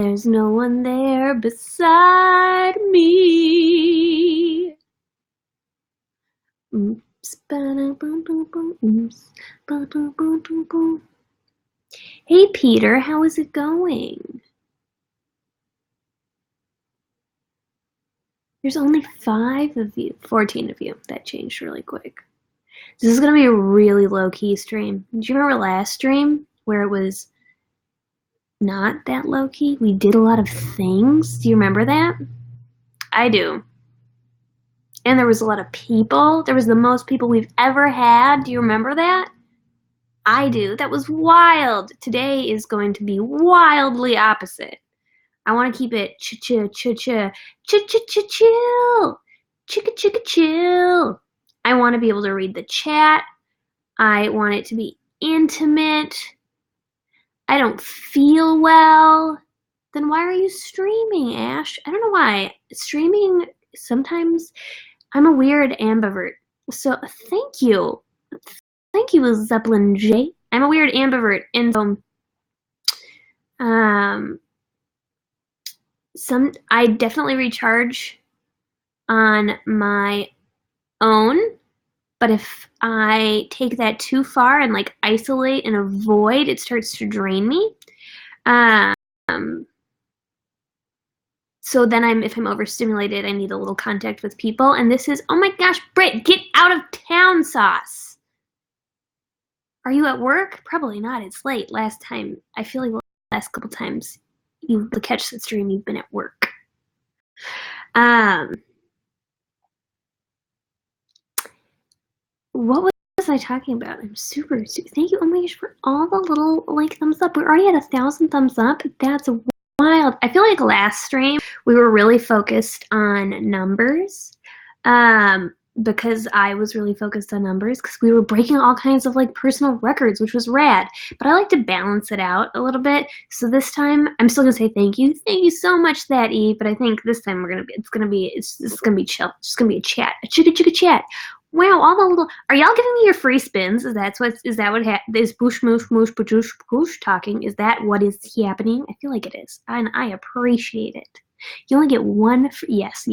There's no one there beside me. Oops, oops, Hey Peter, how is it going? There's only 5 of you, 14 of you. That changed really quick. This is gonna be a really low-key stream. Do you remember last stream where it was not that low-key? We did a lot of things. Do you remember that? I do. And there was a lot of people. There was the most people we've ever had. Do you remember that? I do. That was wild. Today is going to be wildly opposite. I want to keep it chill. Chill. I want to be able to read the chat. I want it to be intimate. I don't feel well. Then why are you streaming, Ash? I don't know why. Streaming, sometimes I'm a weird ambivert. So thank you. Thank you, Zeppelin J. I'm a weird ambivert. And I definitely recharge on my own, but if I take that too far and like isolate and avoid, it starts to drain me. So then if I'm overstimulated, I need a little contact with people. And this is, oh my gosh, Britt, get out of town, Sauce. Are you at work? Probably not. It's late. Last time, I feel like the last couple times you catch the stream, you've been at work. What was I talking about? I'm super thank you, oh my gosh, for all the little like thumbs up. We're already at 1,000 thumbs up. That's wild. I feel like last stream we were really focused on numbers. Because I was really focused on numbers because we were breaking all kinds of like personal records, which was rad. But I like to balance it out a little bit. So this time I'm still gonna say thank you so much, that E. But I think this time it's gonna be chill. It's just gonna be a chat, a chicka chat. Wow, all the little. Are y'all giving me your free spins? Is that what is bush moosh moosh push talking? Is that what is happening? I feel like it is, and I appreciate it. You only get one. Yes.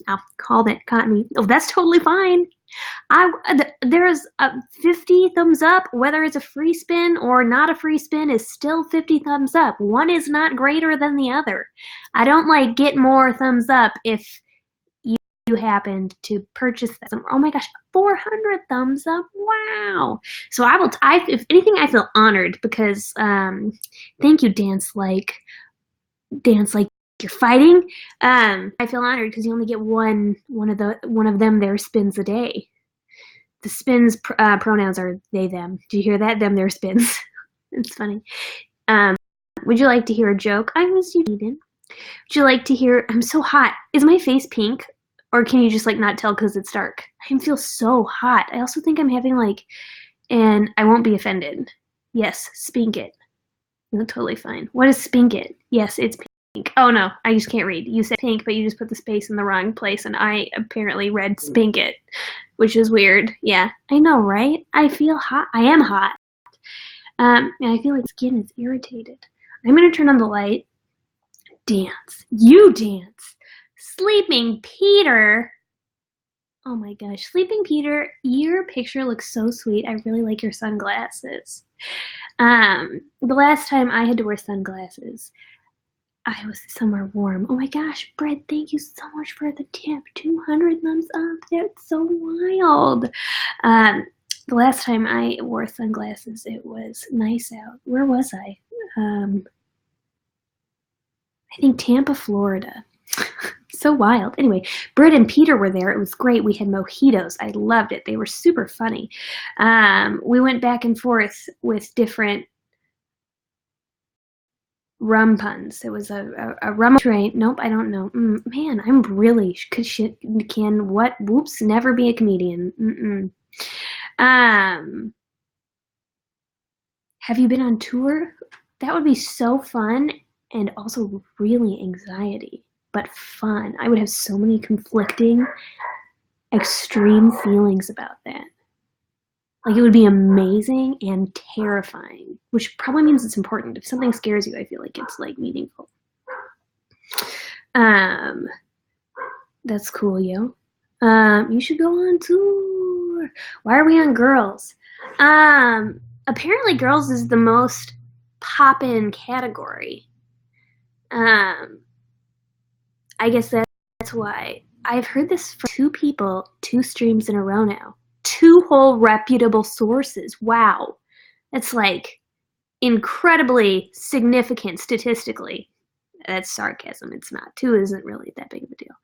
I'll call that. Caught me. Oh, that's totally fine. There's 50 thumbs up. Whether it's a free spin or not a free spin is still 50 thumbs up. One is not greater than the other. I don't like get more thumbs up if you happened to purchase them. Oh my gosh, 400 thumbs up. Wow. So if anything, I feel honored because thank you, dance like you're fighting. I feel honored because you only get one of them their spins a day. The spins pronouns are they them. Do you hear that? Them their spins. It's funny. Would you like to hear a joke? I was Eden. Would you like to hear? I'm so hot. Is my face pink? Or can you just like not tell because it's dark? I feel so hot. I also think I'm having and I won't be offended. Yes, spink it. No, totally fine. What is spink it? Yes, it's pink. Oh no, I just can't read. You said pink, but you just put the space in the wrong place, and I apparently read spink it, which is weird. Yeah, I know, right? I feel hot. I am hot. And I feel like skin is irritated. I'm gonna turn on the light. Dance. You dance. Sleeping Peter. Oh my gosh. Sleeping Peter, your picture looks so sweet. I really like your sunglasses. The last time I had to wear sunglasses, I was somewhere warm. Oh my gosh, Brett, thank you so much for the tip. 200 thumbs up. That's so wild. The last time I wore sunglasses, it was nice out. Where was I? I think Tampa, Florida. So wild. Anyway, Britt and Peter were there. It was great. We had mojitos. I loved it. They were super funny. We went back and forth with different rum puns. It was a rum train. Nope, I don't know. Man, I'm really whoops, never be a comedian. Have you been on tour? That would be so fun and also really anxiety. But fun. I would have so many conflicting, extreme feelings about that. Like it would be amazing and terrifying, which probably means it's important. If something scares you, I feel like it's like meaningful. Um, that's cool, yo. You should go on tour. Why are we on girls? Apparently girls is the most poppin' category. I guess that's why. I've heard this from 2 people, 2 streams in a row now. 2 whole reputable sources. Wow. That's like incredibly significant statistically. That's sarcasm. It's not. 2 isn't really that big of a deal.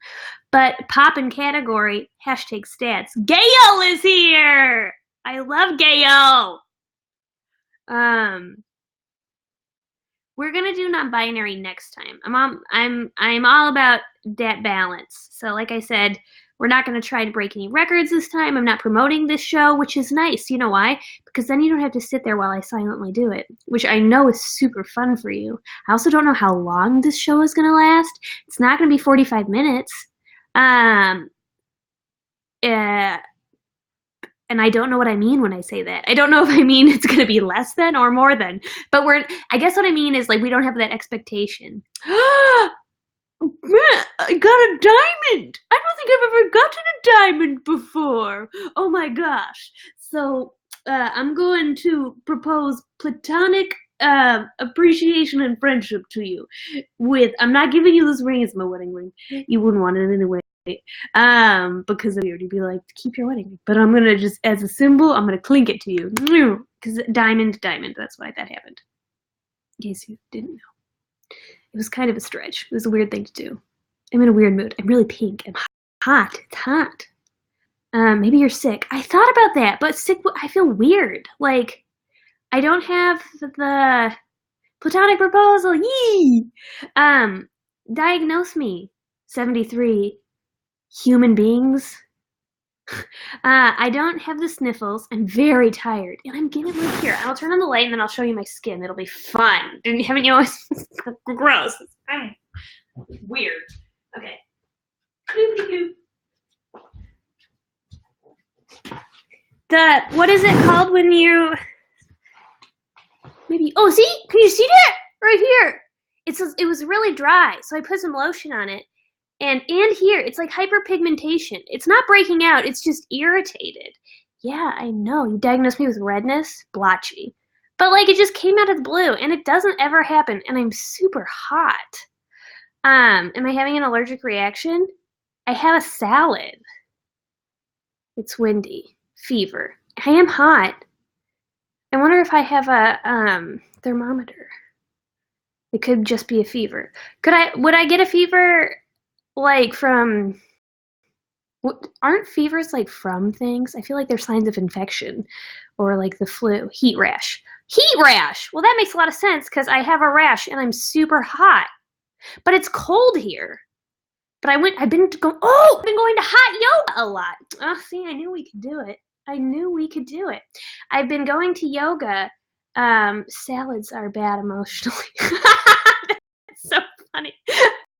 But poppin' category, #stats. Gayo is here! I love Gayo! We're gonna do non-binary next time. I'm all about that balance. So like I said, we're not gonna try to break any records this time. I'm not promoting this show, which is nice. You know why? Because then you don't have to sit there while I silently do it, which I know is super fun for you. I also don't know how long this show is gonna last. It's not gonna be 45 minutes. And I don't know what I mean when I say that. I don't know if I mean it's going to be less than or more than. But I guess what I mean is like we don't have that expectation. I got a diamond. I don't think I've ever gotten a diamond before. Oh my gosh. So I'm going to propose platonic appreciation and friendship to you. I'm not giving you this ring as my wedding ring. You wouldn't want it anyway. Because of you, to be like, keep your wedding ring. But I'm gonna just, as a symbol, I'm gonna clink it to you. Because diamond, that's why that happened. In case you didn't know. It was kind of a stretch. It was a weird thing to do. I'm in a weird mood. I'm really pink. I'm hot. It's hot. Maybe you're sick. I thought about that, but sick, I feel weird. Like, I don't have the platonic proposal. Yee! Diagnose me. 73. Human beings. I don't have the sniffles. I'm very tired. And I'm getting like here. I'll turn on the light and then I'll show you my skin. It'll be fun. Haven't you always gross? I'm weird. Okay. What is it called when you maybe see? Can you see that? Right here. It was really dry, so I put some lotion on it. And here, it's like hyperpigmentation. It's not breaking out, it's just irritated. Yeah, I know. You diagnosed me with redness, blotchy. But like it just came out of the blue and it doesn't ever happen and I'm super hot. Am I having an allergic reaction? I have a salad. It's windy. Fever. I am hot. I wonder if I have a thermometer. It could just be a fever. Would I get a fever like from, aren't fevers like from things? I feel like they're signs of infection or like the flu. Heat rash. Well, that makes a lot of sense because I have a rash and I'm super hot, but it's cold here. But I've been going to hot yoga a lot. Oh, see, I knew we could do it. I've been going to yoga. Salads are bad emotionally. That's so funny.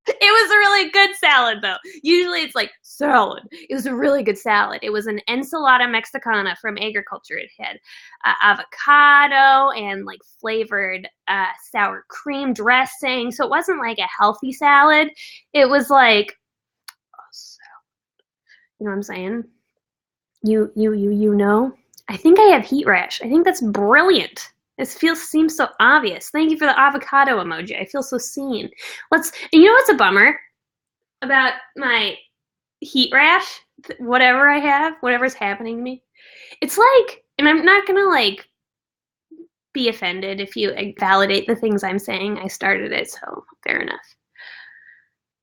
It was a really good salad, though. Usually it's like, salad. It was a really good salad. It was an ensalada mexicana from agriculture. It had avocado and like flavored sour cream dressing. So it wasn't like a healthy salad. It was like, you know what I'm saying? You know? I think I have heat rash. I think that's brilliant. Seems so obvious. Thank you for the avocado emoji. I feel so seen. And you know what's a bummer about my heat rash? Whatever I have, whatever's happening to me. It's like, and I'm not gonna like be offended if you validate the things I'm saying. I started it, so fair enough.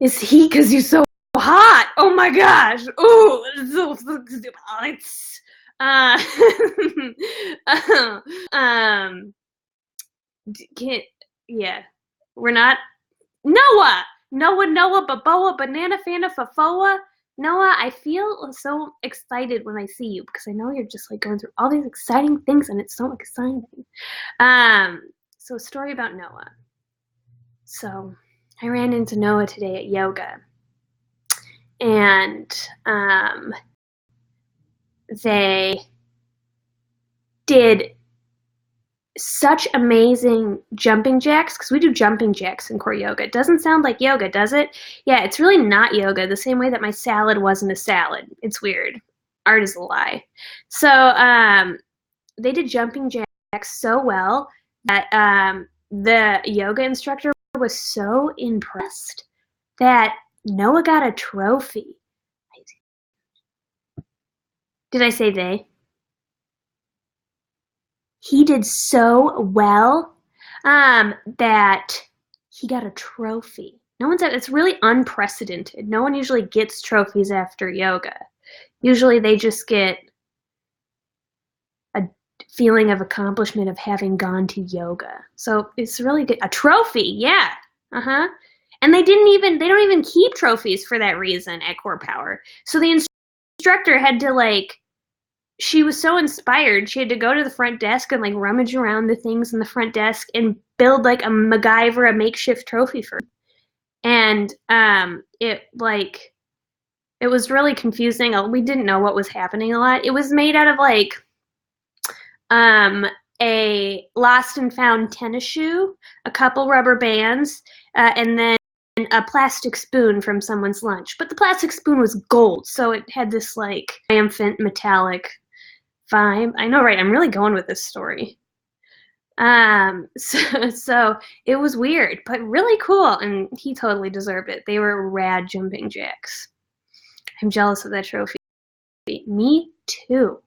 Is heat because you're so hot? Oh my gosh! Ooh, yeah, we're not Noah, Baboa, Banana, Fana, Fafoa. Noah, I feel so excited when I see you because I know you're just like going through all these exciting things and it's so exciting. So a story about Noah. So I ran into Noah today at yoga and they did such amazing jumping jacks, because we do jumping jacks in core yoga. It doesn't sound like yoga, does it? Yeah, it's really not yoga, the same way that my salad wasn't a salad. It's weird. Art is a lie. So they did jumping jacks so well that the yoga instructor was so impressed that Noah got a trophy. Did I say they? He did so well that he got a trophy. No one's it's really unprecedented. No one usually gets trophies after yoga. Usually they just get a feeling of accomplishment of having gone to yoga. So it's really good. A trophy, yeah. And they don't even keep trophies for that reason at Core Power. So the instructor had to she was so inspired, she had to go to the front desk and rummage around the things in the front desk and build a MacGyver, a makeshift trophy for him. And it was really confusing. We didn't know what was happening a lot. It was made out of a lost and found tennis shoe, a couple rubber bands, and then a plastic spoon from someone's lunch. But the plastic spoon was gold, so it had this triumphant metallic vibe. I know, right? I'm really going with this story. So it was weird, but really cool, and he totally deserved it. They were rad jumping jacks. I'm jealous of that trophy. Me too.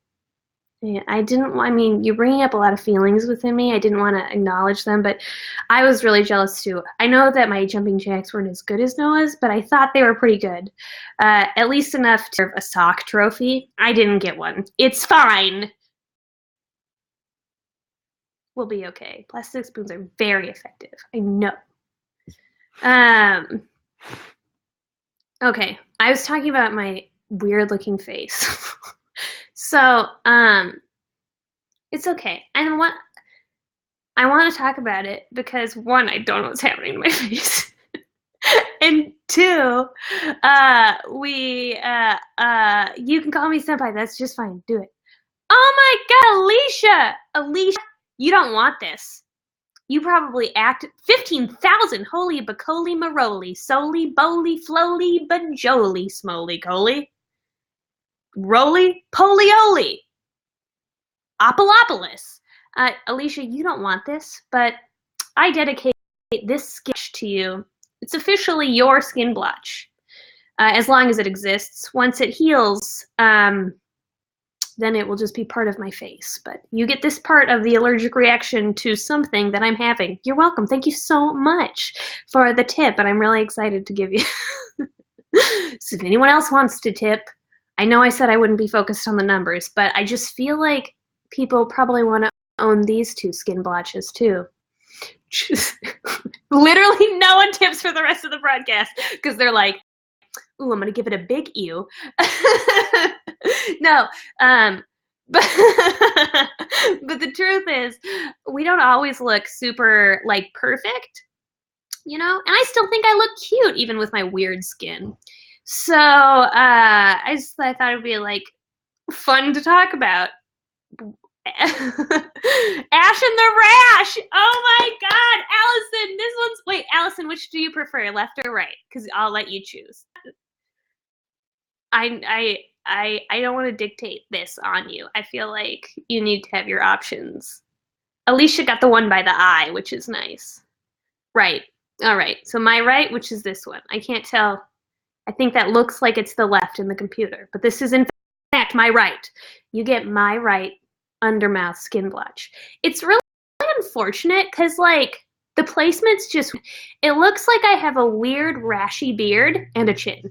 Yeah, you're bringing up a lot of feelings within me. I didn't want to acknowledge them, but I was really jealous too. I know that my jumping jacks weren't as good as Noah's, but I thought they were pretty good. At least enough to serve a sock trophy. I didn't get one. It's fine. We'll be okay. Plastic spoons are very effective. I know. Okay, I was talking about my weird looking face. So, it's okay. And I want to talk about it because one, I don't know what's happening to my face. And two, you can call me senpai. That's just fine. Do it. Oh my God, Alicia, you don't want this. You probably act 15,000. Holy bacoli maroli, soli boli floli bajoli smoly coli. Roly polioli. Apolopolis. Alicia, you don't want this, but I dedicate this sketch to you. It's officially your skin blotch. As long as it exists. Once it heals, then it will just be part of my face. But you get this part of the allergic reaction to something that I'm having. You're welcome. Thank you so much for the tip, and I'm really excited to give you. So if anyone else wants to tip, I know I said I wouldn't be focused on the numbers, but I just feel like people probably want to own these two skin blotches too. Literally no one tips for the rest of the broadcast because they're like, ooh, I'm going to give it a big ew. No, but the truth is we don't always look super perfect, and I still think I look cute even with my weird skin. So I thought it would be fun to talk about. Ash and the Rash. Oh my God, Allison, Allison, which do you prefer, left or right? Because I'll let you choose. I don't want to dictate this on you. I feel like you need to have your options. Alicia got the one by the eye, which is nice. Right. All right. So my right, which is this one. I can't tell. I think that looks like it's the left in the computer, but this is in fact my right. You get my right undermouth skin blotch. It's really unfortunate because the placement's just, it looks like I have a weird rashy beard and a chin.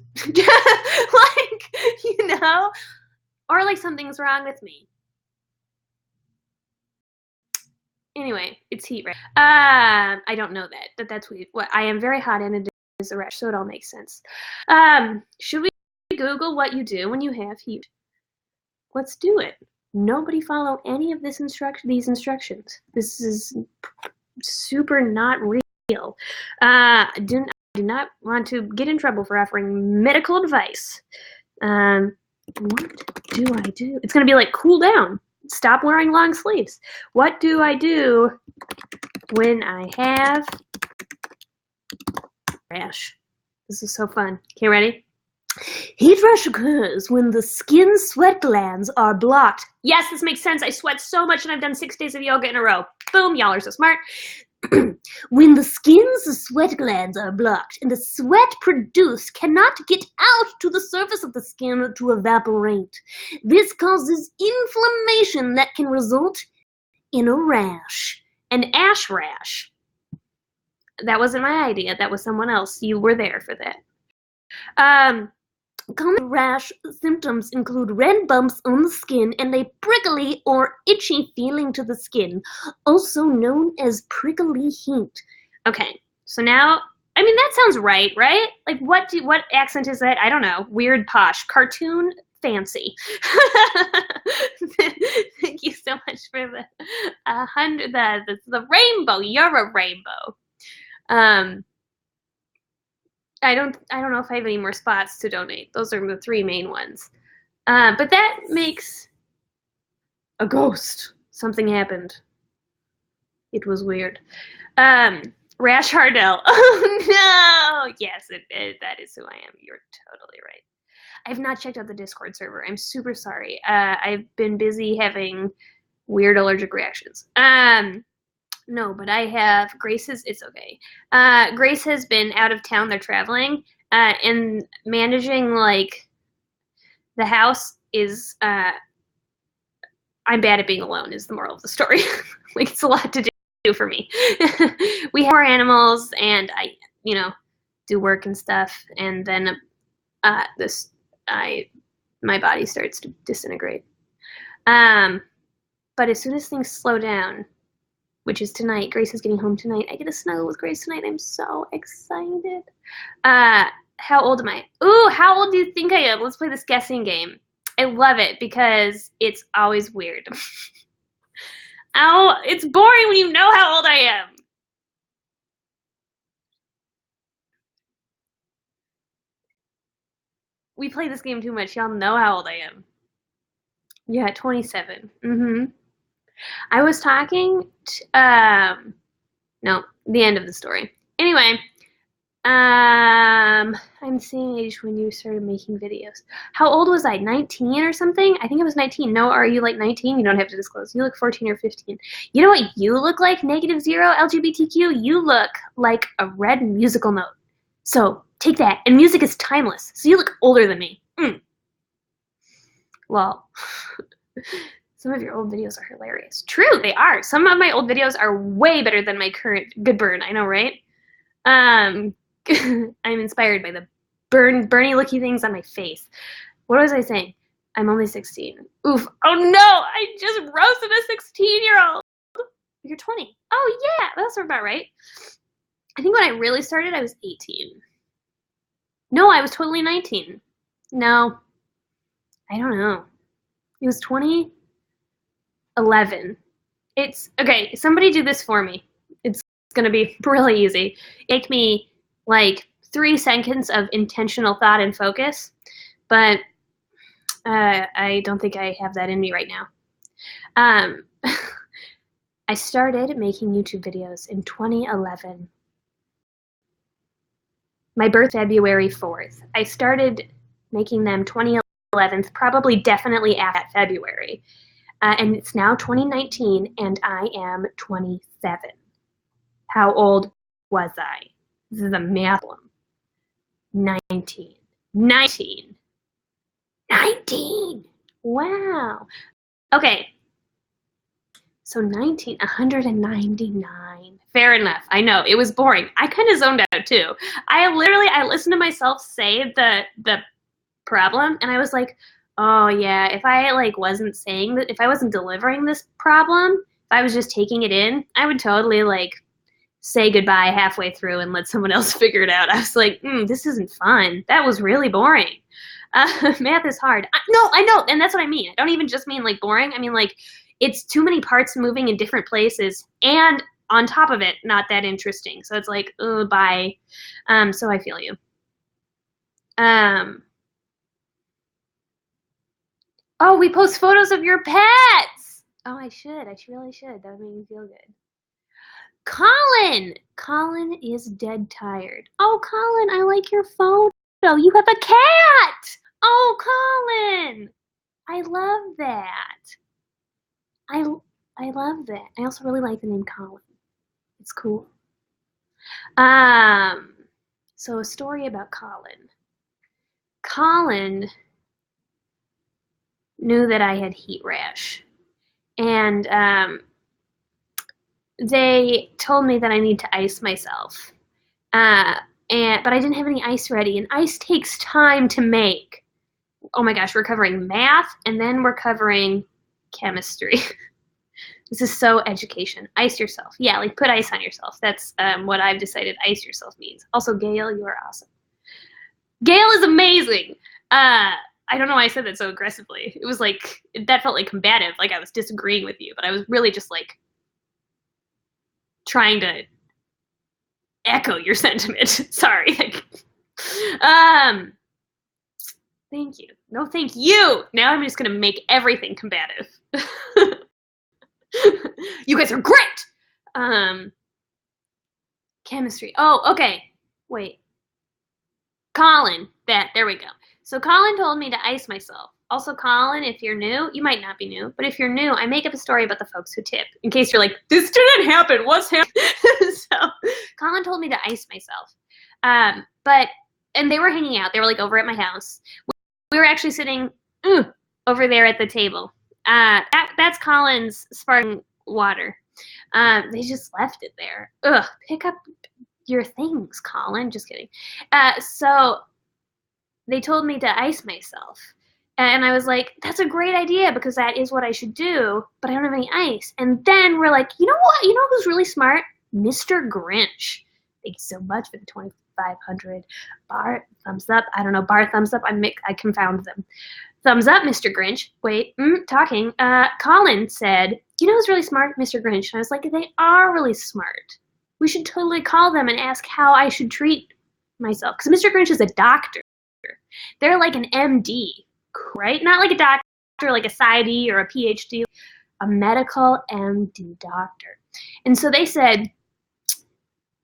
Or something's wrong with me. Anyway, it's heat, right? I don't know that, but that's weird. I am very hot and it is a rash, so it all makes sense. Should we Google what you do when you have heat? Let's do it. Nobody follow any of these instructions. This is super not real. I do not want to get in trouble for offering medical advice. What do I do? It's gonna be cool down. stop wearing long sleeves. What do I do when I have rash? This is so fun. Okay, ready? Heat rash occurs when the skin sweat glands are blocked. Yes, this makes sense. I sweat so much and I've done 6 days of yoga in a row. Boom, y'all are so smart. When the skin's sweat glands are blocked and the sweat produced cannot get out to the surface of the skin to evaporate. This causes inflammation that can result in a rash. An ash rash. That wasn't my idea. That was someone else. You were there for that. Common rash symptoms include red bumps on the skin and a prickly or itchy feeling to the skin, also known as prickly heat. Okay, so now, I mean, that sounds right? Like, what accent is that? I don't know. Weird, posh, cartoon, fancy. Thank you so much for the rainbow. You're a rainbow. I don't know if I have any more spots to donate. Those are the 3 main ones. But that makes a ghost. Something happened. It was weird. Rash Hardell. Oh no! Yes, that is who I am. You're totally right. I have not checked out the Discord server. I'm super sorry. I've been busy having weird allergic reactions. No, but I have it's okay. Grace has been out of town. They're traveling, and managing like the house is. I'm bad at being alone. Is the moral of the story? Like it's a lot to do for me. We have 4 animals, and I, do work and stuff, and then my body starts to disintegrate. But as soon as things slow down, which is tonight. Grace is getting home tonight. I get to snuggle with Grace tonight. I'm so excited. How old am I? Ooh, how old do you think I am? Let's play this guessing game. I love it because it's always weird. Ow, it's boring when you know how old I am. We play this game too much. Y'all know how old I am. Yeah, 27. Mm-hmm. I was talking no, the end of the story. Anyway, I'm seeing age when you started making videos. How old was I? 19 or something? I think I was 19. No, are you like 19? You don't have to disclose. You look 14 or 15. You know what you look like, -0 LGBTQ? You look like a red musical note. So take that. And music is timeless. So you look older than me. Well, some of your old videos are hilarious. True, they are. Some of my old videos are way better than my current good burn. I know, right? I'm inspired by the burny looky things on my face. What was I saying? I'm only 16. Oof. Oh no, I just roasted a 16-year-old. You're 20. Oh yeah, that's about right. I think when I really started, I was 18. No, I was totally 19. No, I don't know. It was 2011. It's okay. Somebody do this for me. It's gonna be really easy. Take me like 3 seconds of intentional thought and focus, but I don't think I have that in me right now. I started making YouTube videos in 2011. My birth February 4th. I started making them 2011, probably definitely at February. And it's now 2019, and I am 27. How old was I? This is a math problem. 19. 19. 19! Wow. Okay. So 199. Fair enough. I know, it was boring. I kind of zoned out too. I listened to myself say the problem, and I was like, oh yeah, if I wasn't saying that, if I wasn't delivering this problem, if I was just taking it in, I would totally say goodbye halfway through and let someone else figure it out. I was like, this isn't fun. That was really boring. Math is hard. No, I know, and that's what I mean. I don't even just mean boring. I mean it's too many parts moving in different places, and on top of it, not that interesting. So it's bye. So I feel you. Oh, we post photos of your pets. Oh, I should. I really should. That would make me feel good. Colin! Colin is dead tired. Oh, Colin, I like your photo. You have a cat! Oh, Colin! I love that. I love that. I also really like the name Colin. It's cool. So a story about Colin. Colin knew that I had heat rash, and they told me that I need to ice myself. But I didn't have any ice ready, and ice takes time to make. Oh my gosh, we're covering math, and then we're covering chemistry. This is so education. Ice yourself. Yeah, like put ice on yourself. That's what I've decided ice yourself means. Also, Gail, you are awesome. Gail is amazing. I don't know why I said that so aggressively. It was like, that felt like combative, like I was disagreeing with you, but I was really just like trying to echo your sentiment. Sorry. Thank you. No, thank you. Now I'm just gonna make everything combative. You guys are great. Chemistry. Oh, okay. Wait. Colin. There we go. So Colin told me to ice myself. Also, Colin, if you're new, you might not be new, but if you're new, I make up a story about the folks who tip, in case you're like, this didn't happen, what's happening? So Colin told me to ice myself. And they were hanging out. They were like over at my house. We were actually sitting over there at the table. That's Colin's sparkling water. They just left it there. Ugh, pick up your things, Colin. Just kidding. So they told me to ice myself. And I was like, that's a great idea because that is what I should do, but I don't have any ice. And then we're like, you know what? You know who's really smart? Mr. Grinch. Thank you so much for the 2,500 bar thumbs up. I don't know, bar thumbs up. I confound them. Thumbs up, Mr. Grinch. Wait, talking. Colin said, you know who's really smart? Mr. Grinch. And I was like, they are really smart. We should totally call them and ask how I should treat myself. Because Mr. Grinch is a doctor. They're like an MD, right? Not like a doctor, like a PsyD or a PhD, a medical MD doctor. And so they said,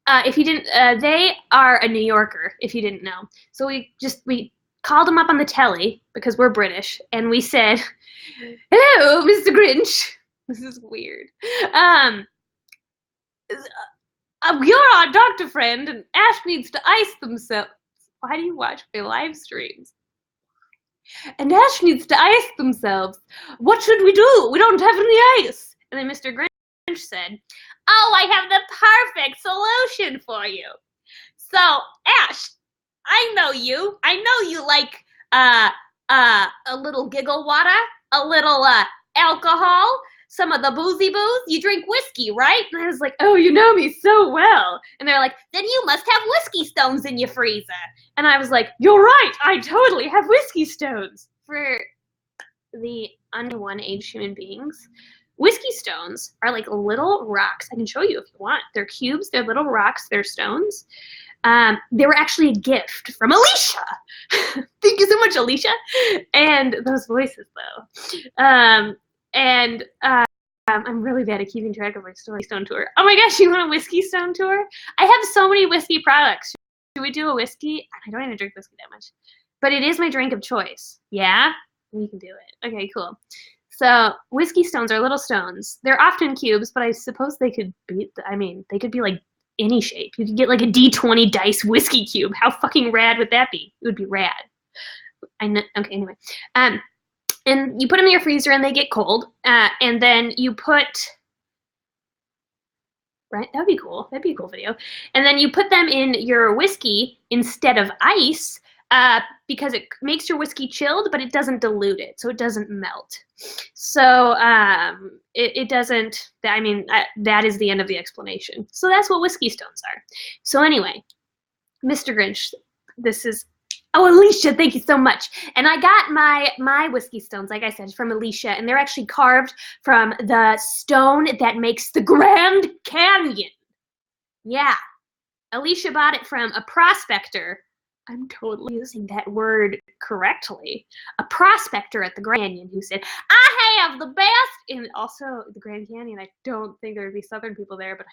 if you didn't, they are a New Yorker, if you didn't know. So we called them up on the telly because we're British, and we said, hello, Mr. Grinch. This is weird. You're our doctor friend, and Ash needs to ice themselves. Why do you watch my live streams? And Ash needs to ice themselves. What should we do? We don't have any ice. And then Mr. Grinch said, oh, I have the perfect solution for you. So, Ash, I know you. I know you like a little giggle water, a little alcohol, some of the boozy booze. You drink whiskey, right? And I was like, oh, you know me so well. And they're like, then you must have whiskey stones in your freezer. And I was like, you're right. I totally have whiskey stones. For the under one-age human beings, whiskey stones are like little rocks. I can show you if you want. They're cubes. They're little rocks. They're stones. They were actually a gift from Alicia. Thank you so much, Alicia. And those voices, though. I'm really bad at keeping track of our Whiskey Stone tour. Oh my gosh, you want a Whiskey Stone tour? I have so many whiskey products. Should we do a whiskey? I don't even drink whiskey that much. But it is my drink of choice. Yeah? We can do it. Okay, cool. So whiskey stones are little stones. They're often cubes, but I suppose they could be, they could be like any shape. You could get like a D20 dice whiskey cube. How fucking rad would that be? It would be rad. I know. Okay, anyway. And you put them in your freezer and they get cold. And then you put, right? That would be cool. That'd be a cool video. And then you put them in your whiskey instead of ice because it makes your whiskey chilled, but it doesn't dilute it. So it doesn't melt. So it doesn't, that is the end of the explanation. So that's what whiskey stones are. So anyway, Mr. Grinch, this is, oh, Alicia, thank you so much. And I got my whiskey stones, like I said, from Alicia, and they're actually carved from the stone that makes the Grand Canyon. Yeah. Alicia bought it from a prospector I'm totally using that word correctly. A prospector at the Grand Canyon who said, I have the best, and also the Grand Canyon, I don't think there would be Southern people there, but I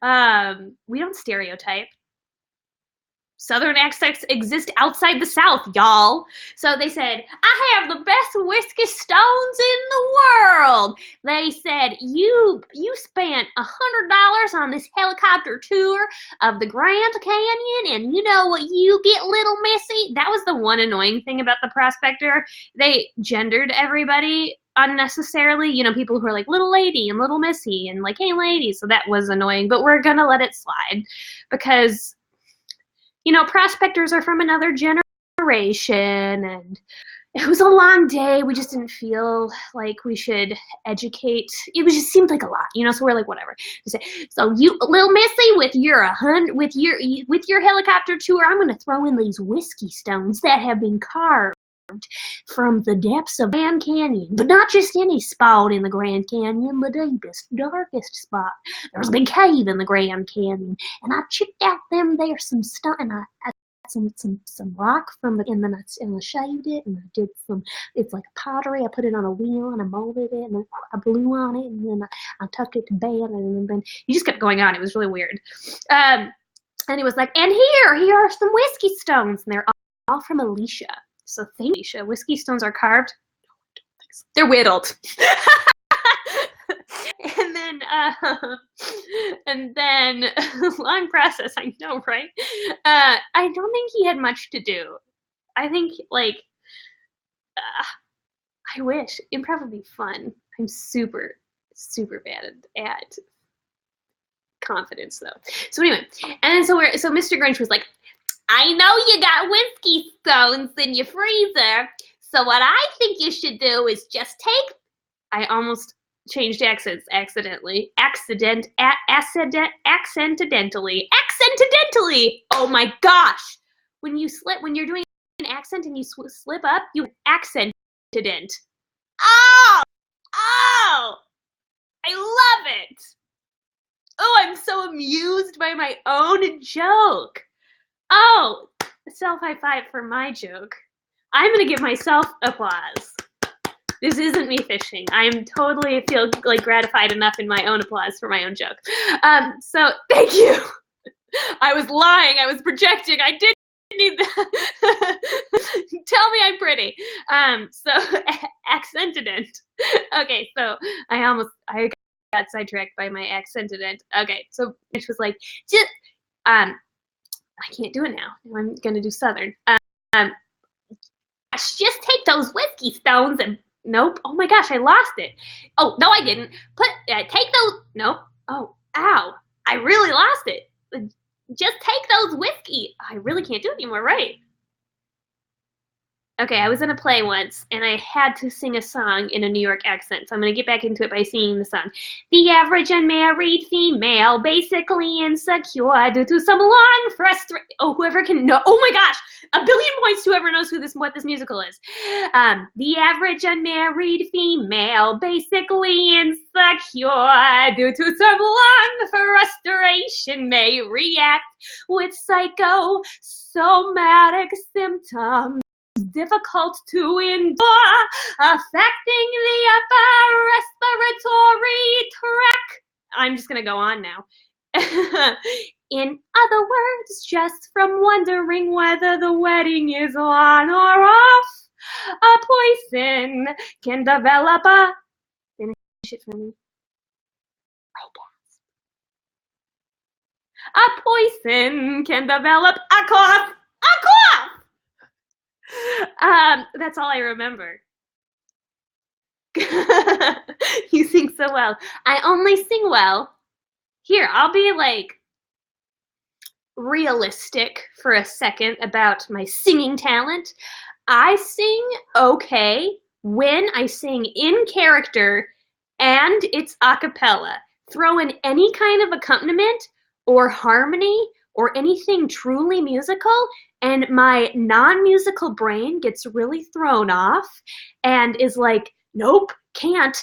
decided. We don't stereotype. Southern accents exist outside the South, y'all. So they said, I have the best whiskey stones in the world. They said, you spent $100 on this helicopter tour of the Grand Canyon, and you know what you get, little missy? That was the one annoying thing about the prospector. They gendered everybody unnecessarily. You know, people who are like little lady and little missy and like, hey lady. So that was annoying, but we're gonna let it slide because, you know, prospectors are from another generation, and it was a long day. We just didn't feel like we should educate. It just seemed like a lot, you know. So we're like, whatever. So you, little missy, with your helicopter tour, I'm going to throw in these whiskey stones that have been carved from the depths of Grand Canyon, but not just any spot in the Grand Canyon, the deepest, darkest spot. There's a big cave in the Grand Canyon, and I checked out some stuff, and I some rock from the, and then I shaved it, and I did some. It's like a pottery. I put it on a wheel, and I molded it, and I blew on it, and then I tucked it to bed, and then he just kept going on. It was really weird. And he was like, and here are some whiskey stones, and they're all from Alicia. So thank you, Alicia. Whiskey stones are carved. They're whittled. And then long process, I know, right? I don't think he had much to do. I think, like, I wish. Improv would be fun. I'm super, super bad at confidence, though. So anyway, and then so Mr. Grinch was like, I know you got whiskey stones in your freezer, so what I think you should do is just take, I almost changed accents accidentally. Accidentally. Oh my gosh. When you're doing an accent and you slip up, you accented. Oh, I love it. Oh, I'm so amused by my own joke. Oh, self high five for my joke. I'm gonna give myself applause. This isn't me fishing. I am totally feel like gratified enough in my own applause for my own joke. So thank you. I was lying. I was projecting. I didn't need that. Tell me I'm pretty. So accented. Okay, so I got sidetracked by my accented. Okay, so it was like, just I can't do it now. I'm gonna do Southern. Just take those whiskey stones and nope. Oh my gosh, I lost it. Oh no, I didn't. Take those. Nope. Oh, ow! I really lost it. Just take those whiskey. I really can't do it anymore, right? Okay, I was in a play once, and I had to sing a song in a New York accent, so I'm going to get back into it by singing the song. The average unmarried female, basically insecure due to some long frustration. Oh, whoever can know. Oh my gosh, 1 billion points to whoever knows what this musical is. The average unmarried female, basically insecure due to some long frustration, may react with psychosomatic symptoms difficult to endure, affecting the upper respiratory tract. I'm just going to go on now. In other words, just from wondering whether the wedding is on or off, a poison can develop a... Finish it for me. A poison can develop a cough. A cough! That's all I remember. You sing so well. I only sing well. Here, I'll be like realistic for a second about my singing talent. I sing okay when I sing in character and it's a cappella. Throw in any kind of accompaniment or harmony or anything truly musical, and my non-musical brain gets really thrown off and is like, nope, can't.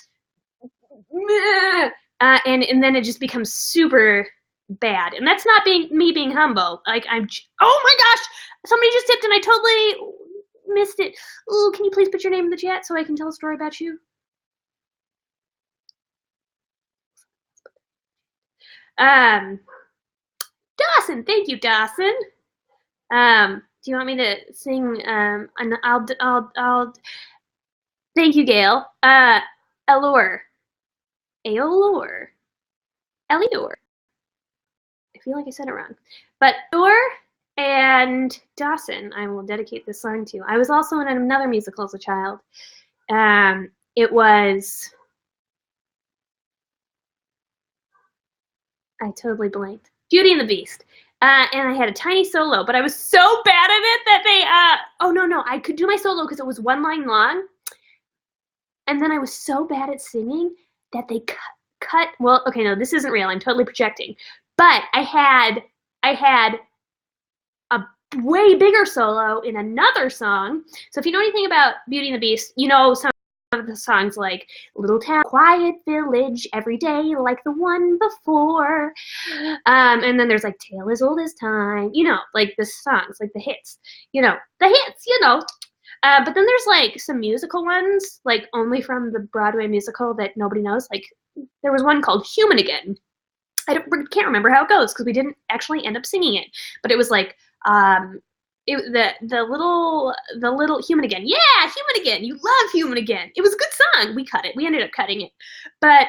And then it just becomes super bad. And that's not me being humble. Like, oh my gosh, somebody just tipped and I totally missed it. Ooh, can you please put your name in the chat so I can tell a story about you? Dawson, thank you, Dawson. Do you want me to sing? And I'll. Thank you, Gail. Allure. Aolor. Elior. I feel like I said it wrong. But Allure and Dawson, I will dedicate this song to. I was also in another musical as a child. It was. I totally blanked. Beauty and the Beast. And I had a tiny solo, but I was so bad at it that they, oh no, I could do my solo because it was one line long. And then I was so bad at singing that they cut, well, okay, no, this isn't real. I'm totally projecting. But I had a way bigger solo in another song. So if you know anything about Beauty and the Beast, you know some of the songs like Little Town, Quiet Village, Every Day Like the One Before. And then there's like Tale as Old as Time, you know, like the songs, like the hits, you know, the hits, you know. But then there's like some musical ones, like only from the Broadway musical that nobody knows. Like there was one called Human Again. I can't remember how it goes because we didn't actually end up singing it, but it was like the little Human Again. Yeah, Human Again. You love Human Again. It was a good song. We cut it. We ended up cutting it, but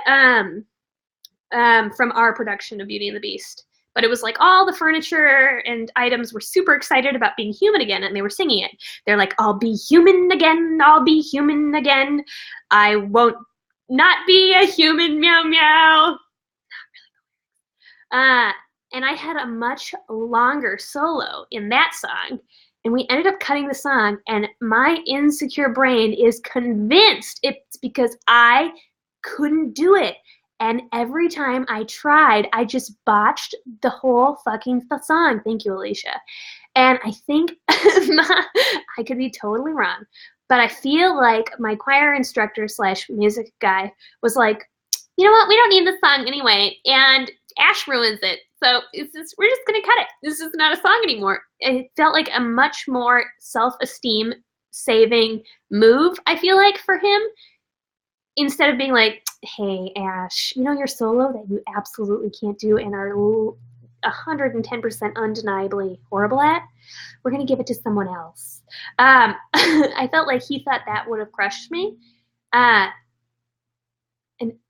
from our production of Beauty and the Beast. But it was like all the furniture and items were super excited about being human again, and they were singing it. They're like, "I'll be human again. I'll be human again. I won't not be a human. Meow meow." And I had a much longer solo in that song, and we ended up cutting the song, and my insecure brain is convinced it's because I couldn't do it. And every time I tried, I just botched the whole fucking song. Thank you, Alicia. And I think, I could be totally wrong, but I feel like my choir instructor / music guy was like, you know what, we don't need this song anyway, and Ash ruins it, so we're just gonna cut it. This is not a song anymore. It felt like a much more self-esteem saving move, I feel like, for him, instead of being like, hey, Ash, you know your solo that you absolutely can't do and are 110% undeniably horrible at? We're going to give it to someone else. I felt like he thought that would have crushed me. And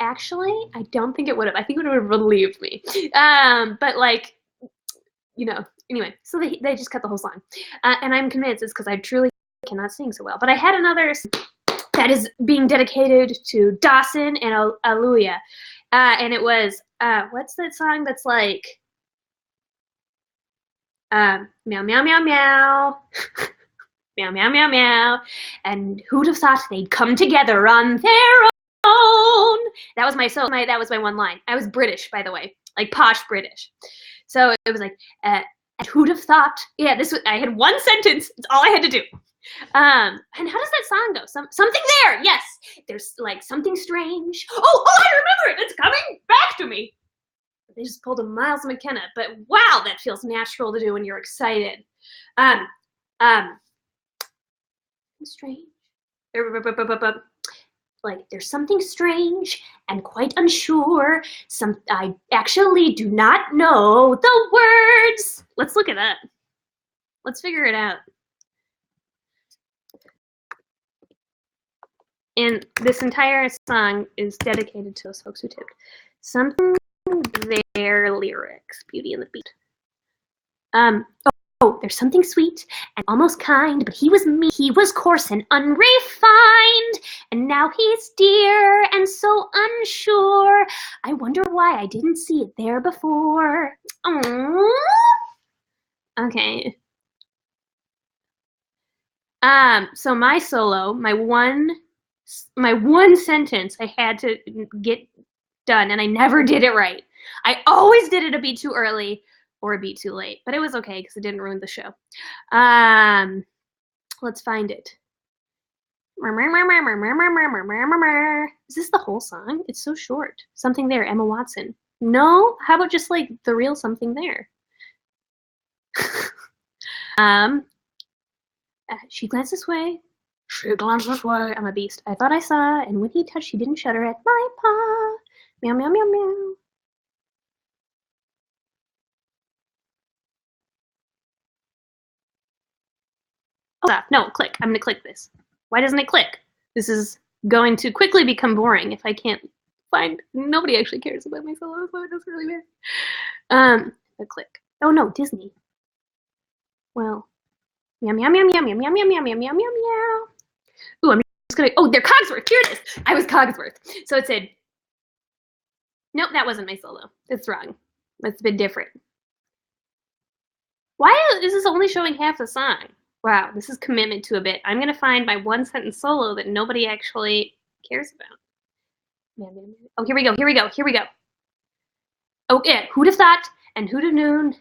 actually, I don't think it would have. I think it would have relieved me. But like, you know, anyway, so they just cut the whole song. And I'm convinced it's because I truly cannot sing so well. But I had another that is being dedicated to Dawson and Aluya. And it was, what's that song that's like, meow, meow, meow, meow, meow, meow, meow, meow, and who'd have thought they'd come together on their own? That was that was my one line. I was British, by the way, like posh British. So it was like, and who'd have thought? Yeah, I had one sentence. It's all I had to do. And how does that song go? Something there. Yes, there's like something strange. Oh, I remember it. It's coming back to me. They just pulled a Miles McKenna, but wow, that feels natural to do when you're excited. Strange. Like there's something strange and quite unsure. I actually do not know the words. Let's look it up. Let's figure it out. And this entire song is dedicated to those folks who tipped. Something their lyrics, Beauty and the Beast. There's something sweet and almost kind, but he was mean. He was coarse and unrefined, and now he's dear and so unsure. I wonder why I didn't see it there before. Aww. Okay. So my solo, my one sentence I had to get done, and I never did it right. I always did it a beat too early or a beat too late, but it was okay because it didn't ruin the show. Let's find it. Is this the whole song? It's so short. Something there, Emma Watson. No? How about just like the real something there? um, she glanced this way. She glanced this way. I'm a beast. I thought I saw, and when he touched, she didn't shudder at my paw. Meow, meow, meow, meow. Oh, stop. No, click. I'm going to click this. Why doesn't it click? This is going to quickly become boring if I can't find. Nobody actually cares about my solo, so it doesn't really matter. A click. Oh no, Disney. Well, meow, meow, meow, meow, meow, meow, meow, meow, meow, meow, meow, meow. Ooh, I'm just gonna. Oh, they're Cogsworth. Here it is. I was Cogsworth. So it said. Nope, that wasn't my solo. It's wrong. That's been different. Why is this only showing half the song? Wow, this is commitment to a bit. I'm gonna find my one sentence solo that nobody actually cares about. Oh, here we go. Here we go. Here we go. Oh, yeah. Who'd have thought? And who'd have known?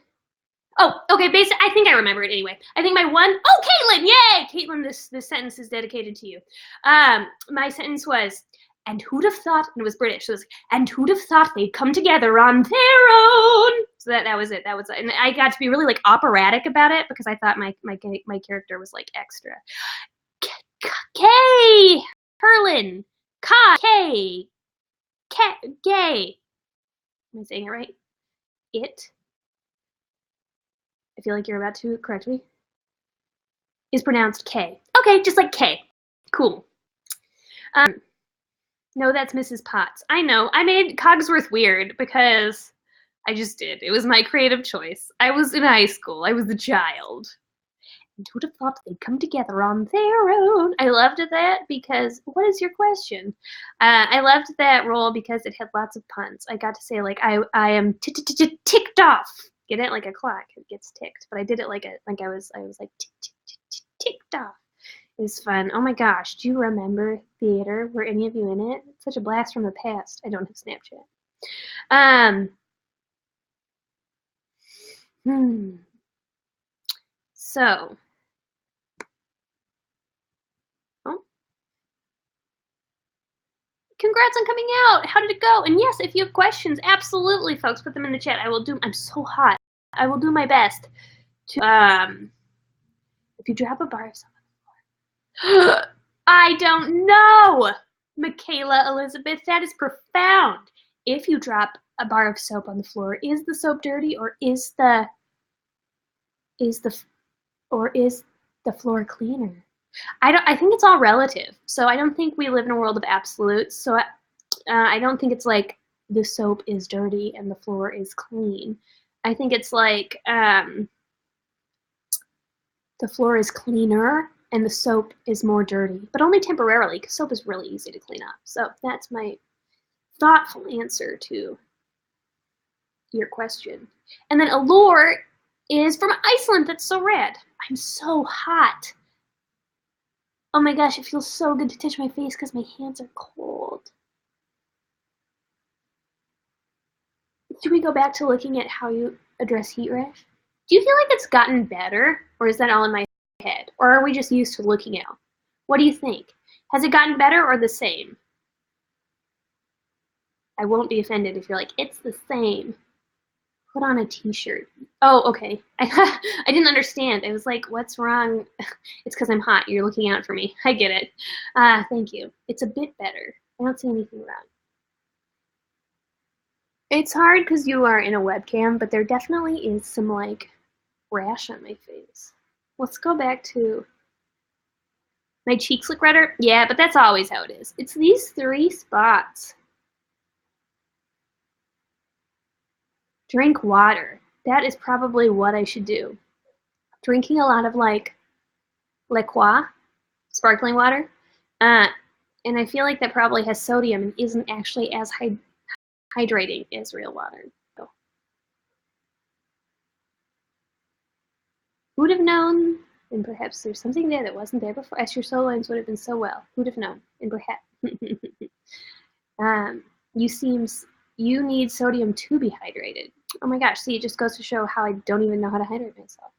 Oh, okay. I think I remember it anyway. I think my one. Oh, Caitlin! Yay, Caitlin! This sentence is dedicated to you. My sentence was, and who'd have thought? And it was British. So it was, and who'd have thought they'd come together on their own? So that was it. That was it. And I got to be really like operatic about it because I thought my character was like extra. K, Herlin, K, gay. Am I saying it right? It. I feel like you're about to correct me. Is pronounced K. Okay, just like K. Cool. No, that's Mrs. Potts. I know. I made Cogsworth weird because I just did. It was my creative choice. I was in high school. I was a child. And who'd have thought they'd come together on their own? I loved that because, what is your question? I loved that role because it had lots of puns. I got to say, like, I am ticked off. Get it? Like a clock. It gets ticked. But I did it like I was like ticked off. It was fun. Oh my gosh, do you remember theater? Were any of you in it? It's such a blast from the past. I don't have Snapchat. So, oh, congrats on coming out. How did it go? And yes, if you have questions, absolutely, folks, put them in the chat. I'm so hot. I will do my best to, if you drop a bar of someone. I don't know, Michaela Elizabeth. That is profound. If you drop a bar of soap on the floor, is the soap dirty or is the floor cleaner? I think it's all relative. So I don't think we live in a world of absolutes. So I don't think it's like the soap is dirty and the floor is clean. I think it's like the floor is cleaner and the soap is more dirty, but only temporarily because soap is really easy to clean up. So that's my thoughtful answer to your question. And then Allure is from Iceland. That's so rad. I'm so hot. Oh my gosh, it feels so good to touch my face because my hands are cold. Should we go back to looking at how you address heat rash? Do you feel like it's gotten better, or is that all in my head? Or are we just used to looking out? What do you think? Has it gotten better or the same? I won't be offended if you're like, it's the same. Put on a t-shirt. Oh, okay. I didn't understand. I was like, what's wrong? It's because I'm hot. You're looking out for me. I get it. Thank you. It's a bit better. I don't see anything wrong. It's hard because you are in a webcam, but there definitely is some like rash on my face. Let's go back to my cheeks look redder. Yeah, but that's always how it is. It's these 3 spots. Drink water. That is probably what I should do. Drinking a lot of like LaCroix, sparkling water. And I feel like that probably has sodium and isn't actually as hydrating as real water. So. Who'd have known? And perhaps there's something there that wasn't there before. As your solo lines would have been so well. Who'd have known? And perhaps you need sodium to be hydrated. Oh my gosh, see, it just goes to show how I don't even know how to hydrate myself.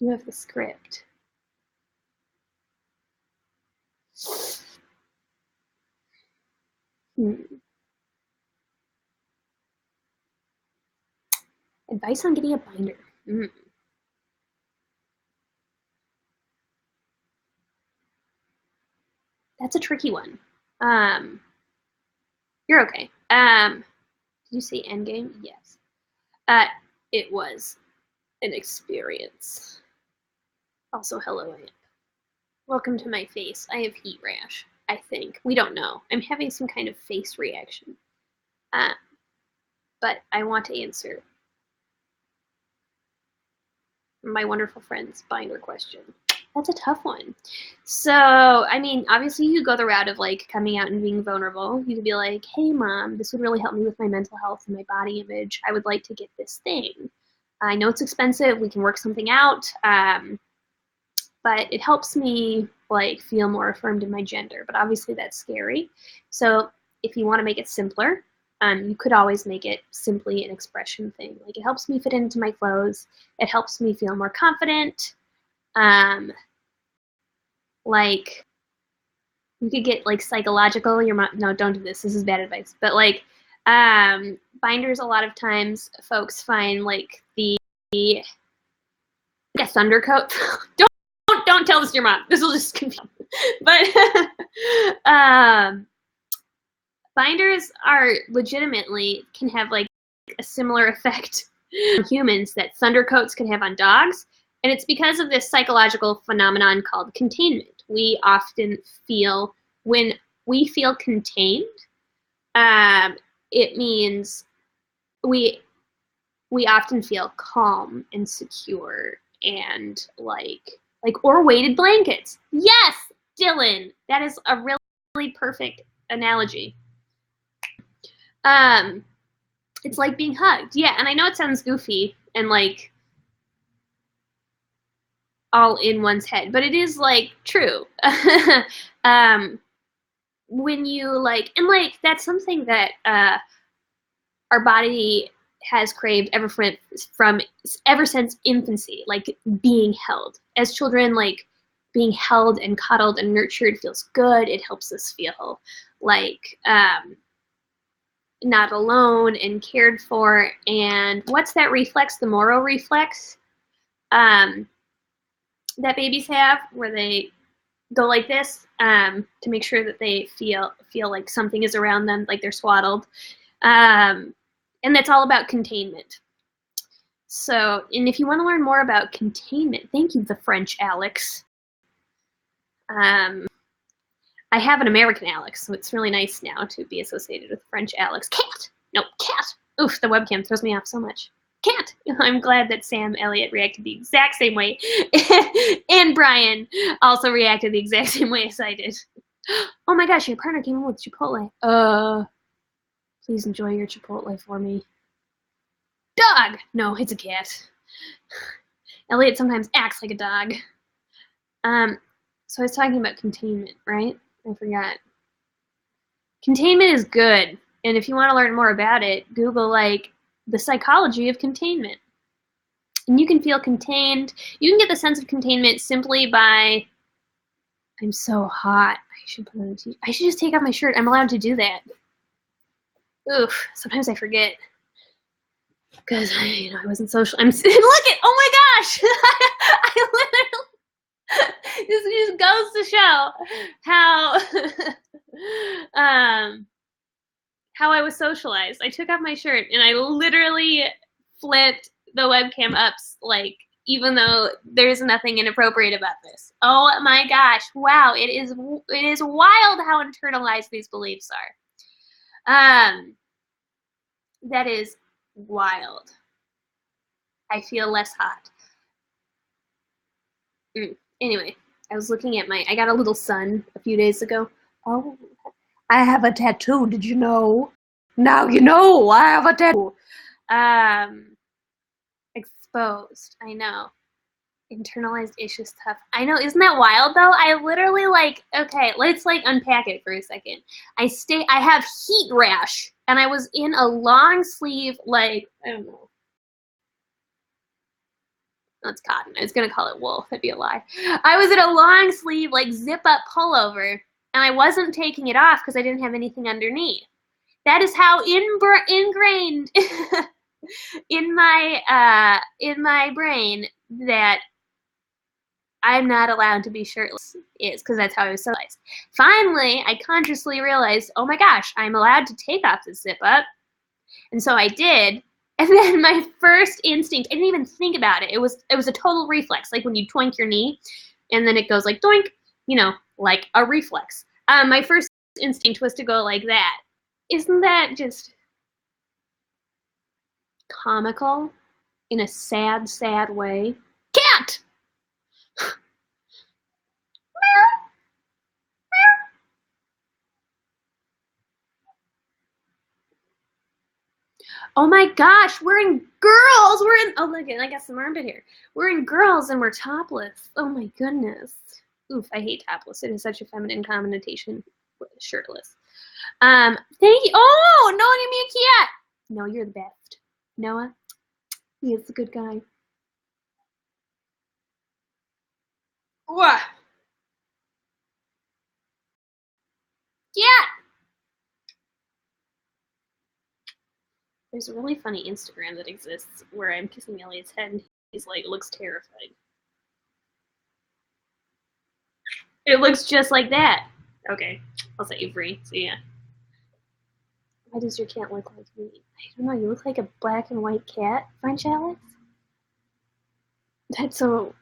You have the script. Hmm. Advice on getting a binder. Hmm. That's a tricky one. Um, you're okay. Did you say Endgame? Yes. Uh, it was an experience. Also, hello, Aunt. Welcome to my face. I have heat rash, I think. We don't know. I'm having some kind of face reaction. Uh, but I want to answer my wonderful friend's binder question. That's a tough one. So, I mean, obviously you could go the route of like coming out and being vulnerable. You could be like, hey mom, this would really help me with my mental health and my body image. I would like to get this thing. I know it's expensive. We can work something out. But it helps me like feel more affirmed in my gender. But obviously that's scary. So if you want to make it simpler, you could always make it simply an expression thing. Like it helps me fit into my clothes. It helps me feel more confident. Like you could get like psychological. Your mom, no, don't do this. This is bad advice. But like binders, a lot of times folks find like a thunder coat. Don't tell this to your mom. This will just confuse. But binders are legitimately can have like a similar effect on humans that thunder coats can have on dogs. And it's because of this psychological phenomenon called containment. We often feel, when we feel contained, it means we often feel calm and secure and or weighted blankets. Yes, Dylan, that is a really perfect analogy. It's like being hugged. Yeah, and I know it sounds goofy and like all in one's head, but it is like true. When you like, and like that's something that our body has craved ever since infancy, like being held. As children, like being held and cuddled and nurtured feels good. It helps us feel like not alone and cared for. And what's that reflex? The Moro reflex that babies have, where they go like this to make sure that they feel like something is around them, like they're swaddled. And that's all about containment. So, and if you want to learn more about containment, thank you, the French Alex. I have an American Alex, so it's really nice now to be associated with French Alex. Cat! No, cat! Oof, the webcam throws me off so much. Cat! I'm glad that Sam Elliott reacted the exact same way. And Brian also reacted the exact same way as I did. Oh my gosh, your partner came in with Chipotle. Please enjoy your Chipotle for me. Dog! No, it's a cat. Elliot sometimes acts like a dog. So I was talking about containment, right? I forgot. Containment is good. And if you want to learn more about it, Google like the psychology of containment. And you can feel contained. You can get the sense of containment simply by, I'm so hot. I should put on a t-shirt. I should just take off my shirt. I'm allowed to do that. Oof, sometimes I forget. Because I wasn't social. Look at, oh my gosh! I literally, this just goes to show how I was socialized. I took off my shirt and I literally flipped the webcam up, like, even though there's nothing inappropriate about this. Oh my gosh! Wow, it is wild how internalized these beliefs are. That is wild. I feel less hot. Anyway, I was looking at I got a little son a few days ago. Oh, I have a tattoo, did you know? Now you know I have a tattoo. Exposed, I know. Internalized issues tough. I know, isn't that wild though? I literally okay, let's unpack it for a second. I have heat rash and I was in a long sleeve, I don't know. That's cotton. I was gonna call it wool. That'd be a lie. I was in a long sleeve, zip up pullover. and I wasn't taking it off because I didn't have anything underneath. That is how ingrained in my brain that I'm not allowed to be shirtless is, because that's how I was socialized. Finally, I consciously realized, oh my gosh, I'm allowed to take off the zip up. And so I did. And then my first instinct, I didn't even think about it. It was a total reflex, like when you twink your knee and then it goes like doink, you know, like a reflex. My first instinct was to go like that. Isn't that just comical in a sad, sad way? Cat! Oh my gosh, we're in girls. Oh look, I got some armpit here. We're in girls and we're topless. Oh my goodness. Oof, I hate topless. It is such a feminine connotation with shirtless. Thank you. Oh, Noah, give me a cat. No, you're the best. Noah, he is the good guy. What? Cat. There's a really funny Instagram that exists where I'm kissing Elliot's head and he's like, looks terrified. It looks just like that. Okay, I'll set you free. See ya. Why does your cat look like me? I don't know. You look like a black and white cat, French Alex. That's so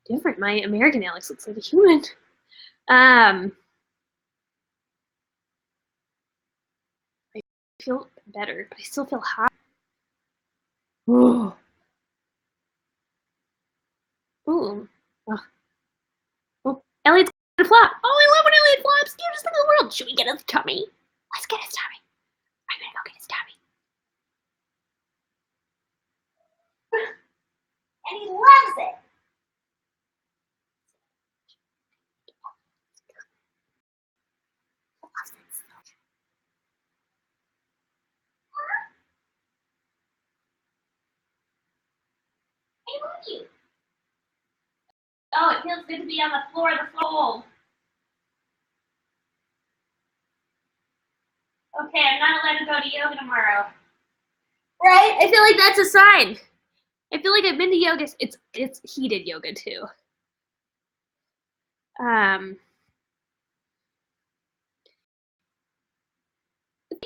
different. My American Alex looks like a human. I feel better, but I still feel hot. Ooh. Ooh. Oh, Elliot's gonna flop. Oh, I love when Elliot flops. Cutest thing in the world. Should we get his tummy? Let's get his tummy. I'm gonna go get his tummy. And he loves it. I love you. Oh, it feels good to be on the floor of the floor. Okay, I'm not allowed to go to yoga tomorrow. Right? I feel like that's a sign. I feel like I've been to yoga. It's heated yoga too. Thank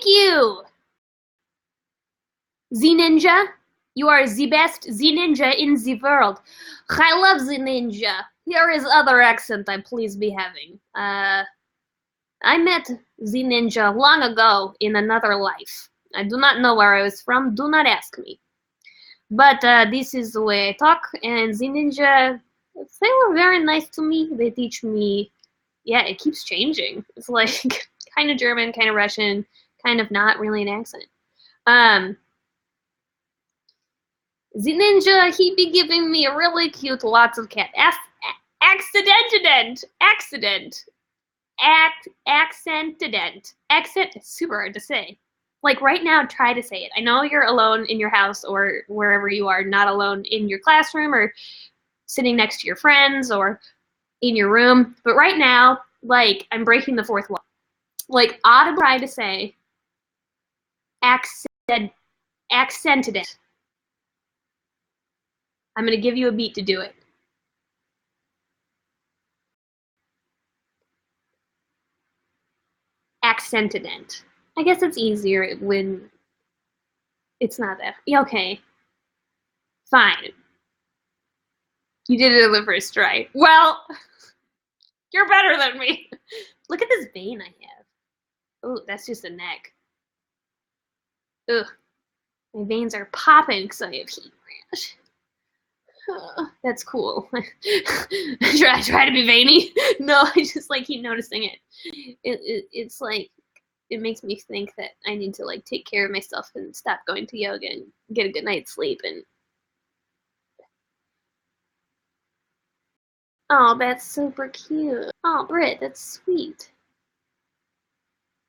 you, Z Ninja. You are the best Z Ninja in the world. I love Z Ninja. Here is other accent I please be having. I met Z Ninja long ago in another life. I do not know where I was from. Do not ask me. But this is the way I talk, and Z Ninja, they were very nice to me. They teach me, yeah, it keeps changing. It's like kind of German, kind of Russian, kind of not really an accent. The ninja, he be giving me really cute lots of cat. Accident. Accent is super hard to say. Like right now, try to say it. I know you're alone in your house or wherever you are, not alone in your classroom or sitting next to your friends or in your room. But right now, like, I'm breaking the fourth wall. Like, audibly try to say accented it. I'm going to give you a beat to do it. Accented it. I guess it's easier when it's not that. Okay. Fine. You did it on the first try. Well, you're better than me. Look at this vein I have. Oh, that's just a neck. Ugh. My veins are popping because I have heat rash. That's cool. try to be veiny. No, I just like keep noticing it. It's like it makes me think that I need to like take care of myself and stop going to yoga and get a good night's sleep. And oh, that's super cute. Oh, Britt, that's sweet.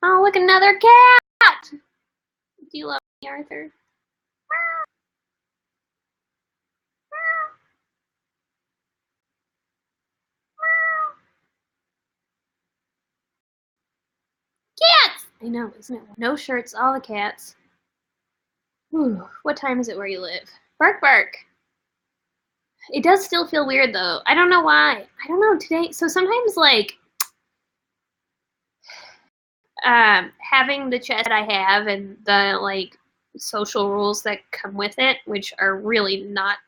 Oh, look, another cat. Do you love me, Arthur? I know, isn't it? No shirts, all the cats. Whew. What time is it where you live? Bark, bark. It does still feel weird though. I don't know why. I don't know today. So sometimes like having the chest that I have and the like social rules that come with it, which are really not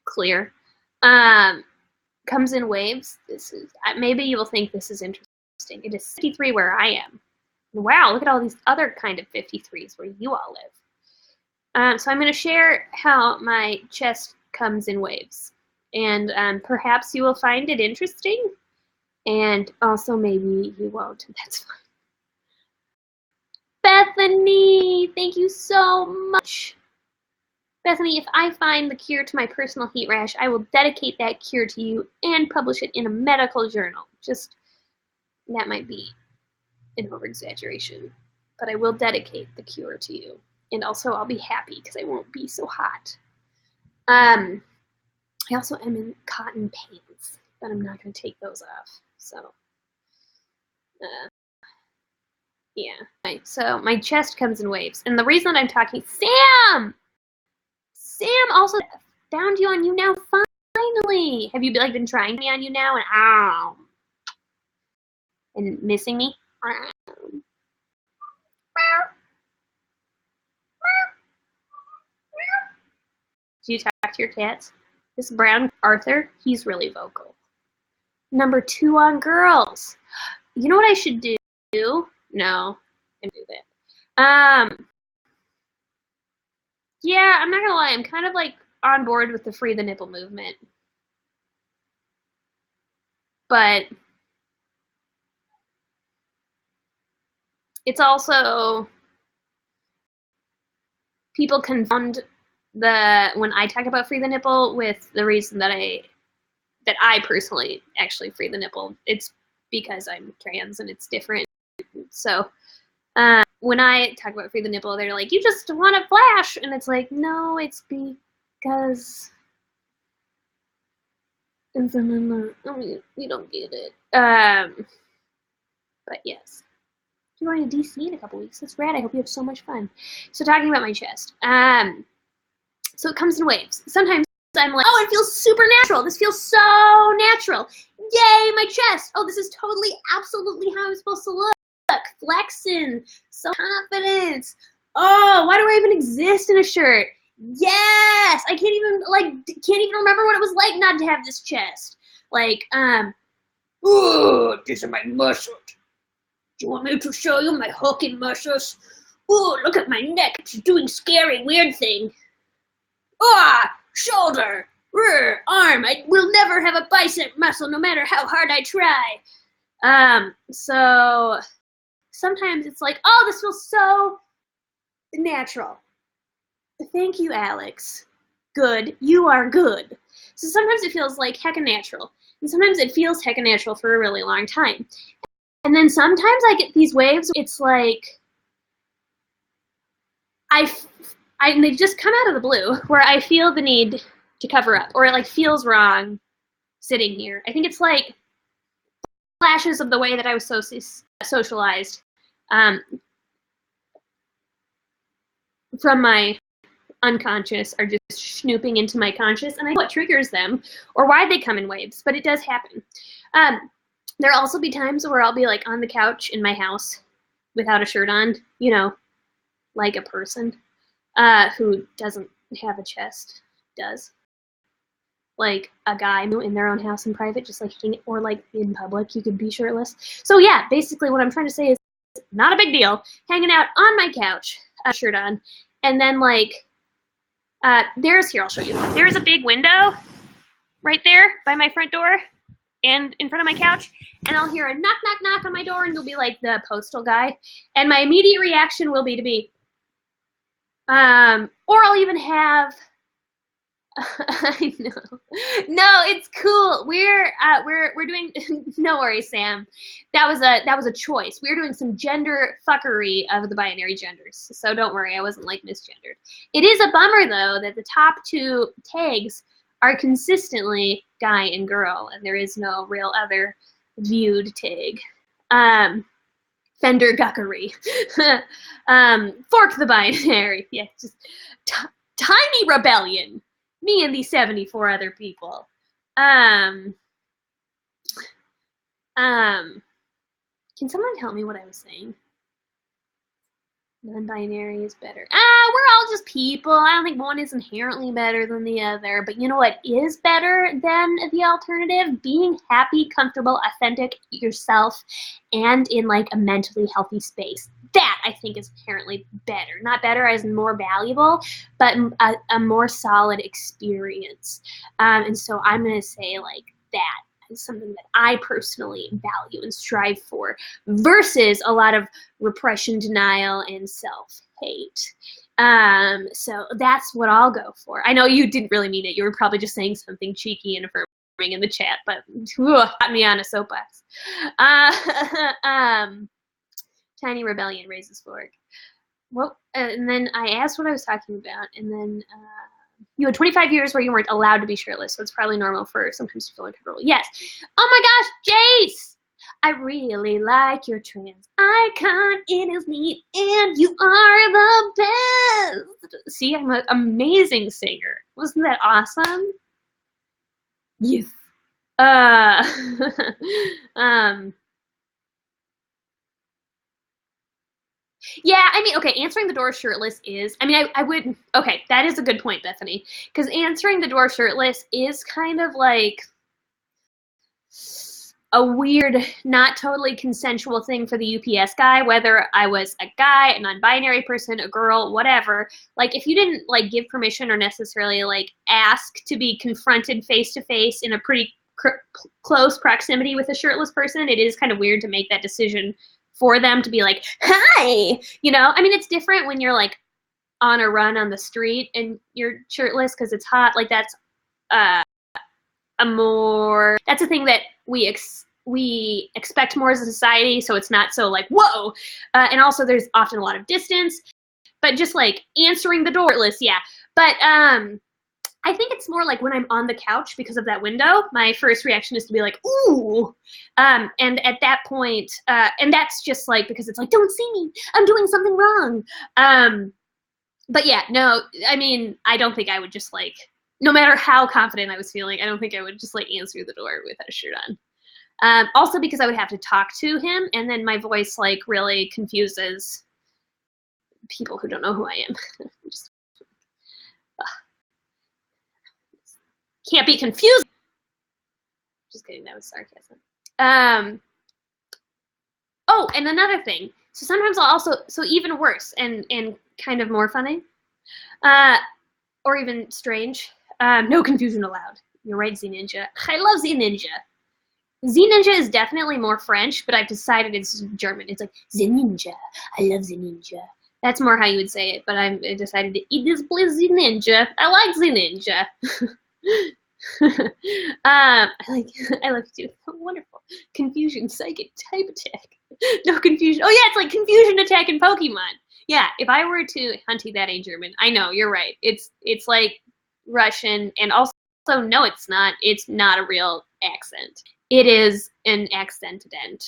clear, comes in waves. This is maybe you will think this is interesting. It is 53 where I am. Wow, look at all these other kind of 53s where you all live. So I'm going to share how my chest comes in waves, and perhaps you will find it interesting, and also maybe you won't. That's fine. Bethany, thank you so much. Bethany, if I find the cure to my personal heat rash, I will dedicate that cure to you and publish it in a medical journal. Just, that might be an over-exaggeration, but I will dedicate the cure to you. And also I'll be happy because I won't be so hot. I also am in cotton pants, but I'm not going to take those off. So, yeah. Right, so my chest comes in waves. And the reason I'm talking, Sam also found you on YouNow finally. Have you like been trying me on YouNow and missing me? Do you talk to your cats? This brown Arthur, he's really vocal. Number 2 on girls. You know what I should do? No, I didn't do that. Yeah, I'm not gonna lie, I'm kind of like on board with the free the nipple movement. But it's also, people confound when I talk about free the nipple with the reason that I personally actually free the nipple. It's because I'm trans and it's different. So when I talk about free the nipple, they're like, you just want to flash, and it's like, no, it's because you don't get it. But yes, you're going to DC in a couple weeks. That's rad. I hope you have so much fun. So talking about my chest, so it comes in waves. Sometimes I'm like, oh, it feels super natural. This feels so natural. Yay, my chest. Oh, this is totally, absolutely how I'm supposed to look. Flexing, so confidence. Oh, why do I even exist in a shirt? Yes, I can't even remember what it was like not to have this chest. Like, ooh, these are my muscles. Do you want me to show you my hulking muscles? Ooh, look at my neck. It's doing scary, weird thing. Ah, shoulder, arm. I will never have a bicep muscle no matter how hard I try. So sometimes it's like, oh, this feels so natural. Thank you, Alex. Good. You are good. So sometimes it feels like hecka natural. And sometimes it feels hecka natural for a really long time. And then sometimes I get these waves, it's like, and they just come out of the blue, where I feel the need to cover up, or it like feels wrong sitting here. I think it's like flashes of the way that I was socialized from my unconscious are just snooping into my conscious, and I know what triggers them or why they come in waves, but it does happen. There'll also be times where I'll be like on the couch in my house without a shirt on, you know, like a person who doesn't have a chest does. Like a guy in their own house in private, just like or like in public, you could be shirtless. So yeah, basically what I'm trying to say is not a big deal. Hanging out on my couch, a shirt on, and then like, here, I'll show you. There's a big window right there by my front door and in front of my couch, and I'll hear a knock, knock, knock on my door, and it'll be like the postal guy, and my immediate reaction will be to be, or I'll even have, I know. No, it's cool. We're doing, no worries, Sam. That was a choice. We're doing some gender fuckery of the binary genders. So don't worry, I wasn't like misgendered. It is a bummer though that the top 2 tags are consistently guy and girl, and there is no real other viewed tag. Fender guckery. Fork the binary. Yeah, just tiny rebellion. Me and these 74 other people. Can someone tell me what I was saying? Non-binary is better. We're all just people. I don't think one is inherently better than the other. But you know what is better than the alternative? Being happy, comfortable, authentic yourself, and in like a mentally healthy space. That I think is inherently better. Not better as more valuable, but a more solid experience. And so I'm going to say like that is something that I personally value and strive for, versus a lot of repression, denial, and self-hate. So that's what I'll go for. I know you didn't really mean it. You were probably just saying something cheeky and affirming in the chat, but got me on a soapbox. Tiny rebellion raises fork. Well, and then I asked what I was talking about, and then you had 25 years where you weren't allowed to be shirtless, so it's probably normal for sometimes to feel uncomfortable. Yes. Oh my gosh, Jace! I really like your trans icon. It is neat, and you are the best. See, I'm an amazing singer. Wasn't that awesome? Yes. Yeah, I mean, okay, answering the door shirtless is, I mean, I would, okay, that is a good point, Bethany, because answering the door shirtless is kind of like a weird, not totally consensual thing for the UPS guy, whether I was a guy, a non-binary person, a girl, whatever. Like, if you didn't, like, give permission or necessarily, like, ask to be confronted face-to-face in a pretty close proximity with a shirtless person, it is kind of weird to make that decision for them to be like, hi, you know? I mean, it's different when you're like on a run on the street and you're shirtless because it's hot. Like that's that's a thing that we expect more as a society. So it's not so like, whoa. And also there's often a lot of distance, but just like answering the door shirtless. Yeah. But, I think it's more like when I'm on the couch because of that window, my first reaction is to be like, ooh. And at that point, and that's just like, because it's like, don't see me, I'm doing something wrong. But yeah, no, I mean, I don't think I would just like, no matter how confident I was feeling, I don't think I would just like answer the door with a shirt on. Also because I would have to talk to him, and then my voice like really confuses people who don't know who I am. Just, can't be confused. Just kidding, that was sarcasm. Oh, and another thing. So sometimes I'll also, so even worse and kind of more funny, or even strange. No confusion allowed. You're right, Z Ninja. I love Z Ninja. Z Ninja is definitely more French, but I've decided it's German. It's like Z Ninja. I love Z Ninja. That's more how you would say it, but I decided to eat this place Z Ninja. I like Z Ninja. I like to do wonderful confusion psychic type attack. No confusion. Oh yeah, it's like confusion attack in Pokemon. Yeah, if I were to hunty that in German, I know you're right. It's like Russian, and also no, it's not. It's not a real accent. It is an accented.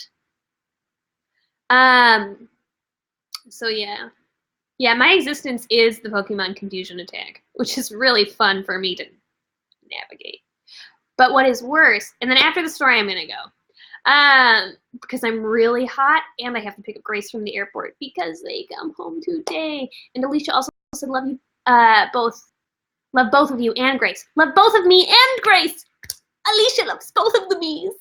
So yeah. Yeah, my existence is the Pokemon confusion attack, which is really fun for me to navigate. But what is worse, and then after the story I'm gonna go, because I'm really hot and I have to pick up Grace from the airport because they come home today. And Alicia also said love you both. Love both of you and Grace. Love both of me and Grace. Alicia loves both of the me's.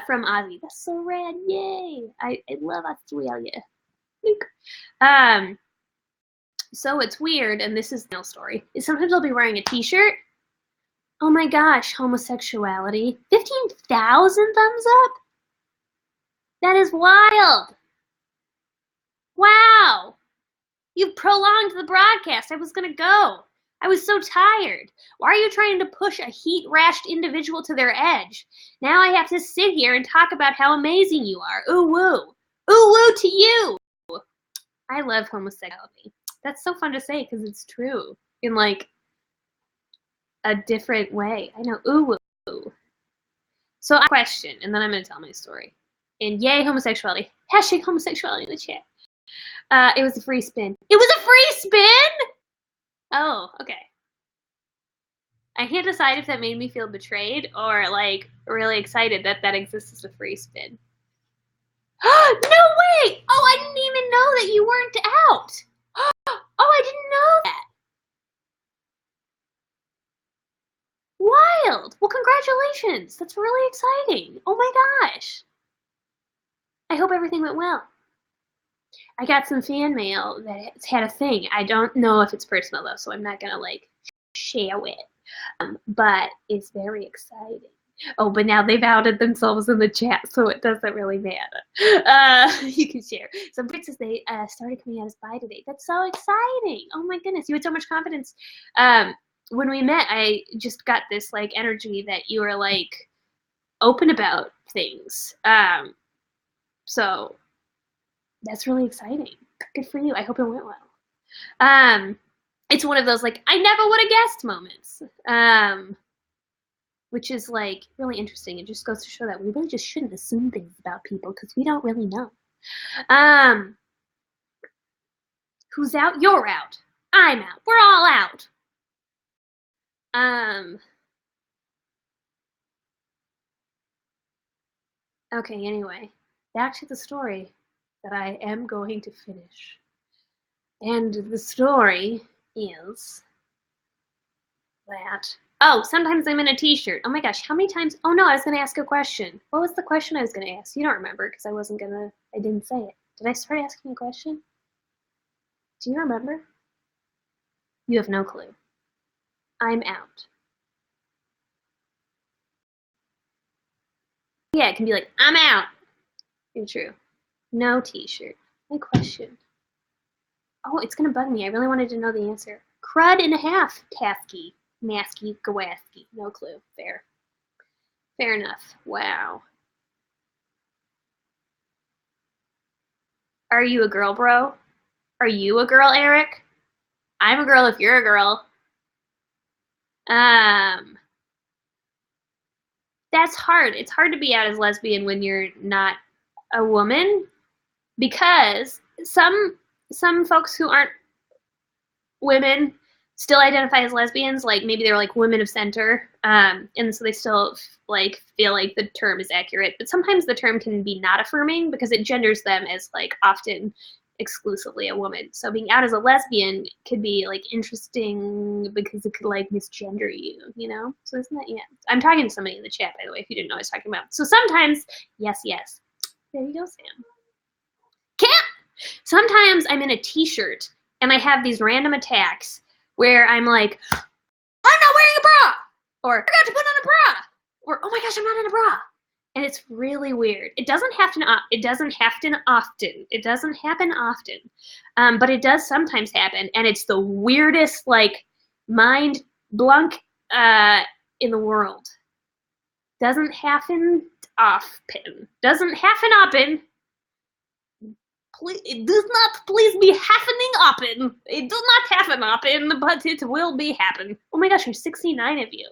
From Ozzy. That's so rad. Yay. I love Australia. Luke. So it's weird, and this is no story, is sometimes I'll be wearing a t-shirt. Oh my gosh, homosexuality. 15,000 thumbs up? That is wild. Wow. You've prolonged the broadcast. I was gonna go. I was so tired. Why are you trying to push a heat-rashed individual to their edge? Now I have to sit here and talk about how amazing you are. Ooh woo. Ooh woo to you. I love homosexuality. That's so fun to say because it's true in like a different way. I know. Ooh. So I question, and then I'm going to tell my story. And yay, homosexuality. Hashtag homosexuality in the chat. It was a free spin. It was a free spin? Oh, okay. I can't decide if that made me feel betrayed or like really excited that that exists as a free spin. No way! Oh, I didn't even know that you weren't out. Oh, I didn't know that. Wild. Well, congratulations. That's really exciting. Oh my gosh. I hope everything went well. I got some fan mail that had a thing. I don't know if it's personal though, so I'm not gonna like share it. But it's very exciting. Oh, but now they've outed themselves in the chat, so it doesn't really matter. You can share. So Britt says they started coming out as bi today. That's so exciting. Oh my goodness, you had so much confidence. When we met, I just got this like energy that you were like open about things. So that's really exciting. Good for you. I hope it went well. It's one of those like I never would have guessed moments. Which is like really interesting. It just goes to show that we really just shouldn't assume things about people because we don't really know. Who's out? You're out. I'm out. We're all out. Okay, anyway, back to the story that I am going to finish. And the story is that oh, sometimes I'm in a t-shirt. Oh my gosh, how many times? Oh no, I was going to ask a question. What was the question I was going to ask? You don't remember because I didn't say it. Did I start asking a question? Do you remember? You have no clue. I'm out. Yeah, it can be like, I'm out. It's true. No t-shirt. My question. Oh, it's going to bug me. I really wanted to know the answer. Crud and a half, Tasky. Masky, Gawaski. No clue. Fair. Fair enough. Wow. Are you a girl, bro? Are you a girl, Eric? I'm a girl if you're a girl. That's hard. It's hard to be out as lesbian when you're not a woman because some folks who aren't women still identify as lesbians, like maybe they're like women of center, and so they still like feel like the term is accurate. But sometimes the term can be not affirming because it genders them as like often exclusively a woman. So being out as a lesbian could be like interesting because it could like misgender you, you know? So isn't that, yeah. I'm talking to somebody in the chat, by the way, if you didn't know what I was talking about. So sometimes, yes, yes. There you go, Sam. Cat! Sometimes I'm in a t-shirt and I have these random attacks where I'm like, I'm not wearing a bra! Or, I forgot to put on a bra! Or, oh my gosh, I'm not in a bra! And it's really weird. It doesn't happen often. It doesn't happen often. But it does sometimes happen. And it's the weirdest, like, mind blunk in the world. Doesn't happen often. Please, it does not please be happening often. It does not happen often, but it will be happen. Oh my gosh, there's 69 of you.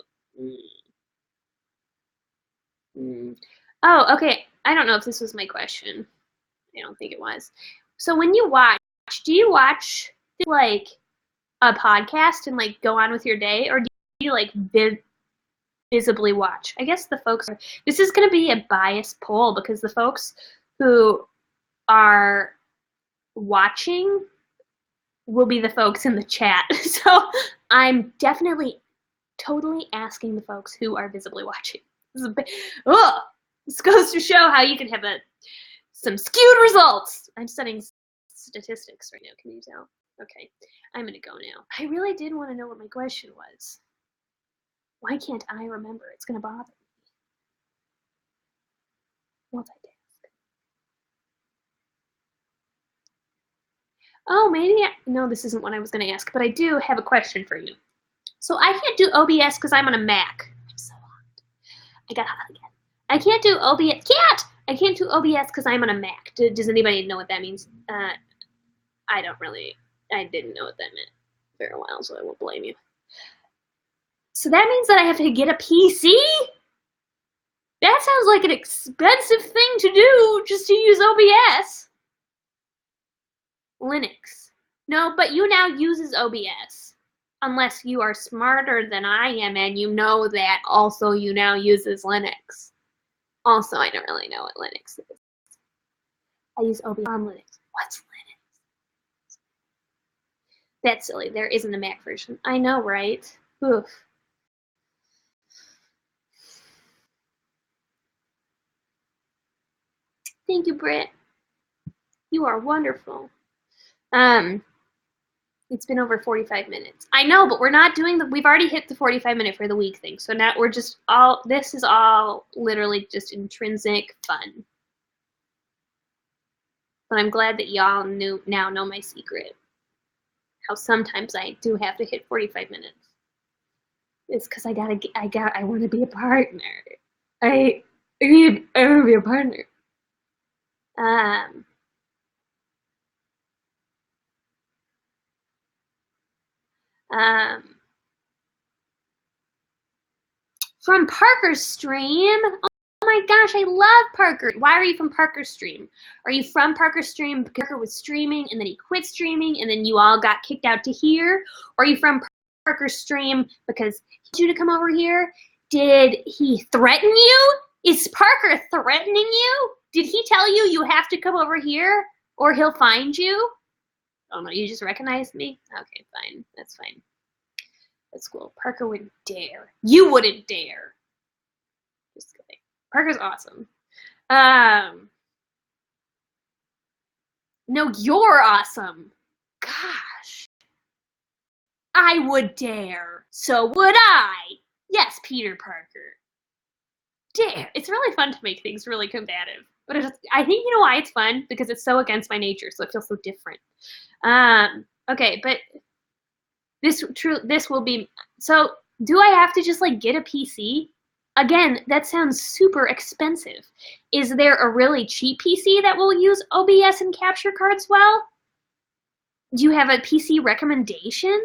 Oh, okay. I don't know if this was my question. I don't think it was. So when you watch, do you watch like a podcast and like go on with your day, or do you like visibly watch? I guess the folks are, this is going to be a biased poll because the folks who are watching will be the folks in the chat. So I'm definitely totally asking the folks who are visibly watching. This goes to show how you can have some skewed results. I'm studying statistics right now. Can you tell? Okay, I'm gonna go now. I really did want to know what my question was. Why can't I remember? It's gonna bother me. Multitask. Oh, maybe no, this isn't what I was gonna ask, but I do have a question for you. So I can't do OBS because I'm on a Mac. I'm so hot. I got hot again. I can't do OBS. I can't do OBS because I'm on a Mac. Does anybody know what that means? I don't really. I didn't know what that meant for a while, so I won't blame you. So that means that I have to get a PC? That sounds like an expensive thing to do just to use OBS. Linux. No, but YouNow uses OBS. Unless you are smarter than I am and you know that also YouNow uses Linux. Also, I don't really know what Linux is. I use OBS on Linux. What's Linux? That's silly. There isn't a Mac version. I know, right? Oof. Thank you, Britt. You are wonderful. It's been over 45 minutes. I know, but we're not doing we've already hit the 45-minute for the week thing. So now we're just this is all literally just intrinsic fun. But I'm glad that y'all now know my secret. How sometimes I do have to hit 45 minutes. It's because I want to be a partner. I want to be a partner. From Parker's stream. Oh my gosh, I love Parker. Why are you from Parker's stream? Are you from Parker's stream because Parker was streaming and then he quit streaming and then you all got kicked out to here? Or are you from Parker's stream because he wanted you to come over here? Did he threaten you? Is Parker threatening you? Did he tell you you have to come over here or he'll find you? Oh no, you just recognized me? Okay, fine. That's fine. That's cool. Parker wouldn't dare. You wouldn't dare. Just kidding. Parker's awesome. No, you're awesome. Gosh. I would dare. So would I. Yes, Peter Parker. Dare. It's really fun to make things really combative. But I think you know why it's fun? Because it's so against my nature, so it feels so different. Okay, but this will be, so do I have to just like get a PC? Again, that sounds super expensive. Is there a really cheap PC that will use OBS and capture cards well? Do you have a PC recommendation?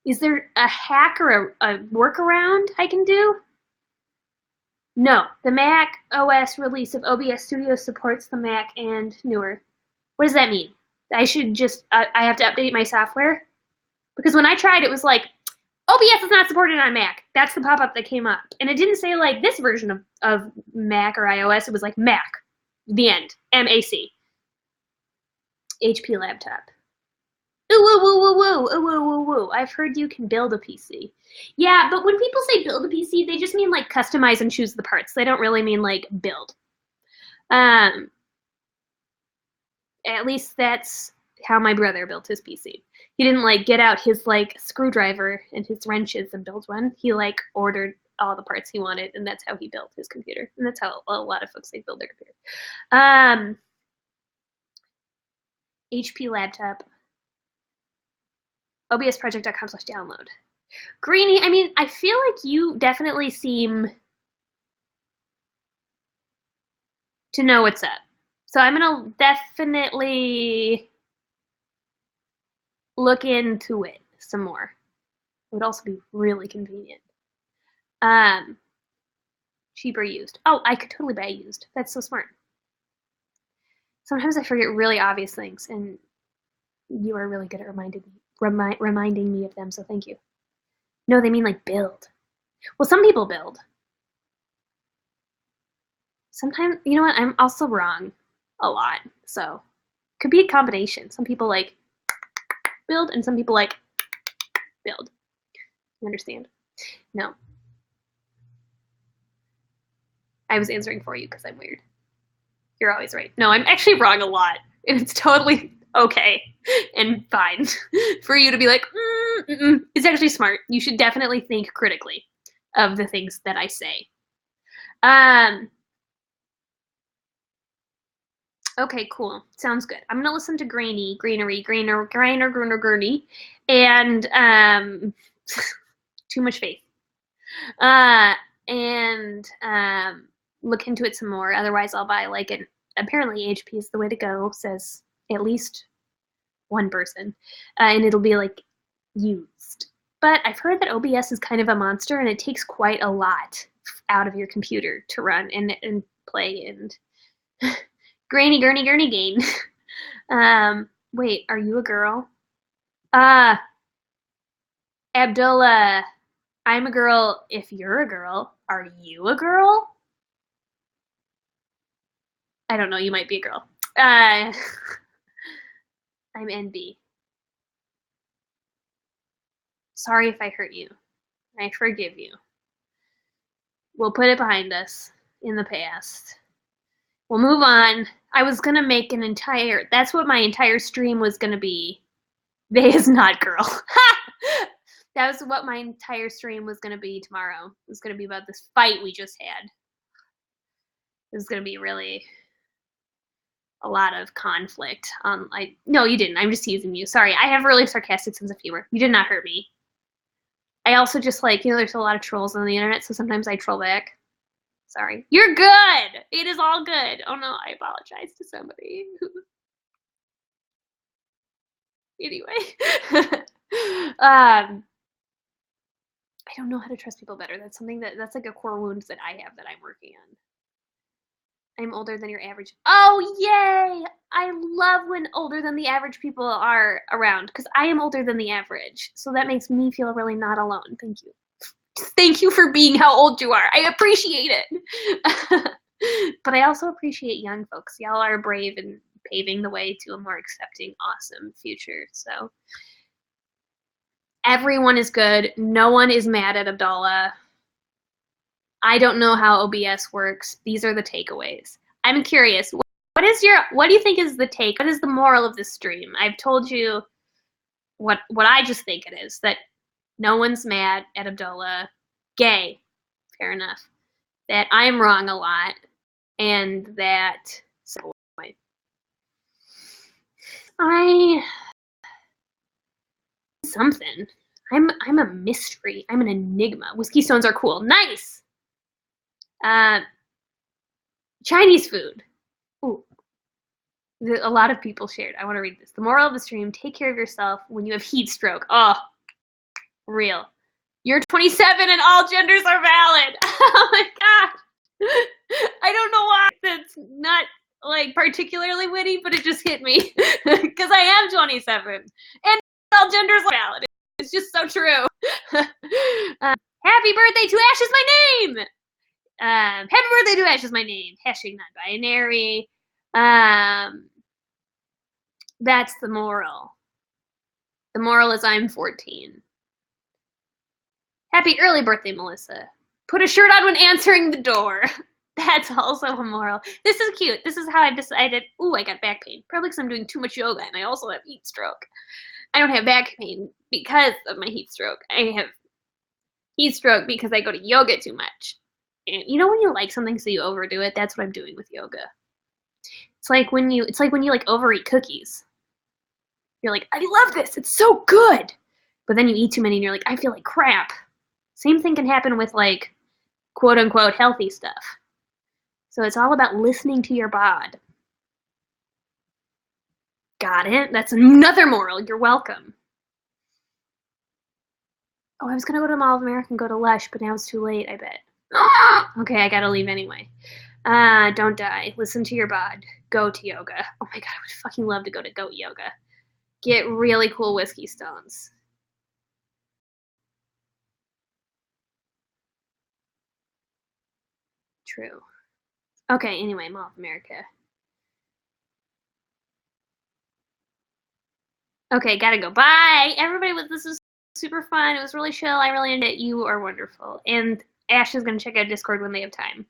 Is there a hack or a workaround I can do? No, the Mac OS release of OBS Studio supports the Mac and newer. What does that mean? I should just, I have to update my software? Because when I tried, it was like, OBS is not supported on Mac. That's the pop-up that came up. And it didn't say like this version of Mac or iOS. It was like Mac, the end, M-A-C. HP laptop. Ooh, woo, woo, woo, woo, ooh, woo, woo, woo. I've heard you can build a PC. Yeah, but when people say build a PC, they just mean like customize and choose the parts. They don't really mean like build. At least that's how my brother built his PC. He didn't like get out his like screwdriver and his wrenches and build one. He like ordered all the parts he wanted, and that's how he built his computer. And that's how a lot of folks, they build their computer. HP laptop. obsproject.com/download. Greenie, I mean, I feel like you definitely seem to know what's up. So I'm gonna definitely look into it some more. It would also be really convenient. Cheap or used? Oh, I could totally buy used. That's so smart. Sometimes I forget really obvious things, and you are really good at reminding me of them, so thank you. No, they mean like build. Well, some people build. Sometimes, you know what, I'm also wrong a lot, so could be a combination. Some people like build, and some people like build. You understand? No. I was answering for you because I'm weird. You're always right. No, I'm actually wrong a lot, and it's totally okay and fine for you to be like, it's actually smart. You should definitely think critically of the things that I say. Okay, cool. Sounds good. I'm gonna listen to Greenery, and too much faith. And look into it some more. Otherwise, I'll buy like an. Apparently, HP is the way to go. Says at least one person, and it'll be like used. But I've heard that OBS is kind of a monster, and it takes quite a lot out of your computer to run and play and Granny Gurney Gurney Gain. Wait, are you a girl? Abdullah, I'm a girl if you're a girl. Are you a girl? I don't know, you might be a girl. I'm NB. Sorry if I hurt you. I forgive you. We'll put it behind us in the past. We'll move on. I was gonna make that's what my entire stream was gonna be. They is not girl. That was what my entire stream was gonna be tomorrow. It was gonna be about this fight we just had. It was gonna be really a lot of conflict. No, you didn't. I'm just teasing you. Sorry. I have a really sarcastic sense of humor. You did not hurt me. I also just there's a lot of trolls on the internet, so sometimes I troll back. Sorry. You're good. It is all good. Oh no, I apologize to somebody. Anyway. I don't know how to trust people better. That's something that's like a core wound that I have that I'm working on. I'm older than your average. Oh, yay! I love when older than the average people are around because I am older than the average. So that makes me feel really not alone. Thank you. Thank you for being how old you are. I appreciate it. But I also appreciate young folks. Y'all are brave and paving the way to a more accepting, awesome future. So everyone is good. No one is mad at Abdullah. I don't know how OBS works. These are the takeaways. I'm curious. What do you think is the take? What is the moral of this stream? I've told you what I just think it is, that no one's mad at Abdullah. Gay. Fair enough. That I'm wrong a lot. And that something. I'm a mystery. I'm an enigma. Whiskey stones are cool. Nice. Chinese food. Ooh. A lot of people shared. I want to read this. The moral of the stream: take care of yourself when you have heat stroke. Oh, real. You're 27 and all genders are valid. Oh my god. I don't know why that's not particularly witty, but it just hit me because I am 27 and all genders are valid. It's just so true. Happy birthday to Ash is my name. Happy birthday to Ash is my name. Hashtag non-binary. That's the moral. The moral is I'm 14. Happy early birthday, Melissa. Put a shirt on when answering the door. That's also a moral. This is cute. This is how I decided. Ooh, I got back pain. Probably because I'm doing too much yoga and I also have heat stroke. I don't have back pain because of my heat stroke. I have heat stroke because I go to yoga too much. And you know when you like something so you overdo it? That's what I'm doing with yoga. It's like when you overeat cookies. You're like, I love this. It's so good. But then you eat too many and you're like, I feel like crap. Same thing can happen with quote unquote healthy stuff. So it's all about listening to your bod. Got it? That's another moral. You're welcome. Oh, I was gonna go to Mall of America and go to Lush, but now it's too late, I bet. Okay, I gotta leave anyway. Don't die. Listen to your bod. Go to yoga. Oh my god, I would fucking love to go to goat yoga. Get really cool whiskey stones. True. Okay, anyway, Mall of America. Okay, gotta go. Bye! Everybody, this was super fun. It was really chill. I really enjoyed it. You are wonderful. And Ash is gonna check out Discord when they have time.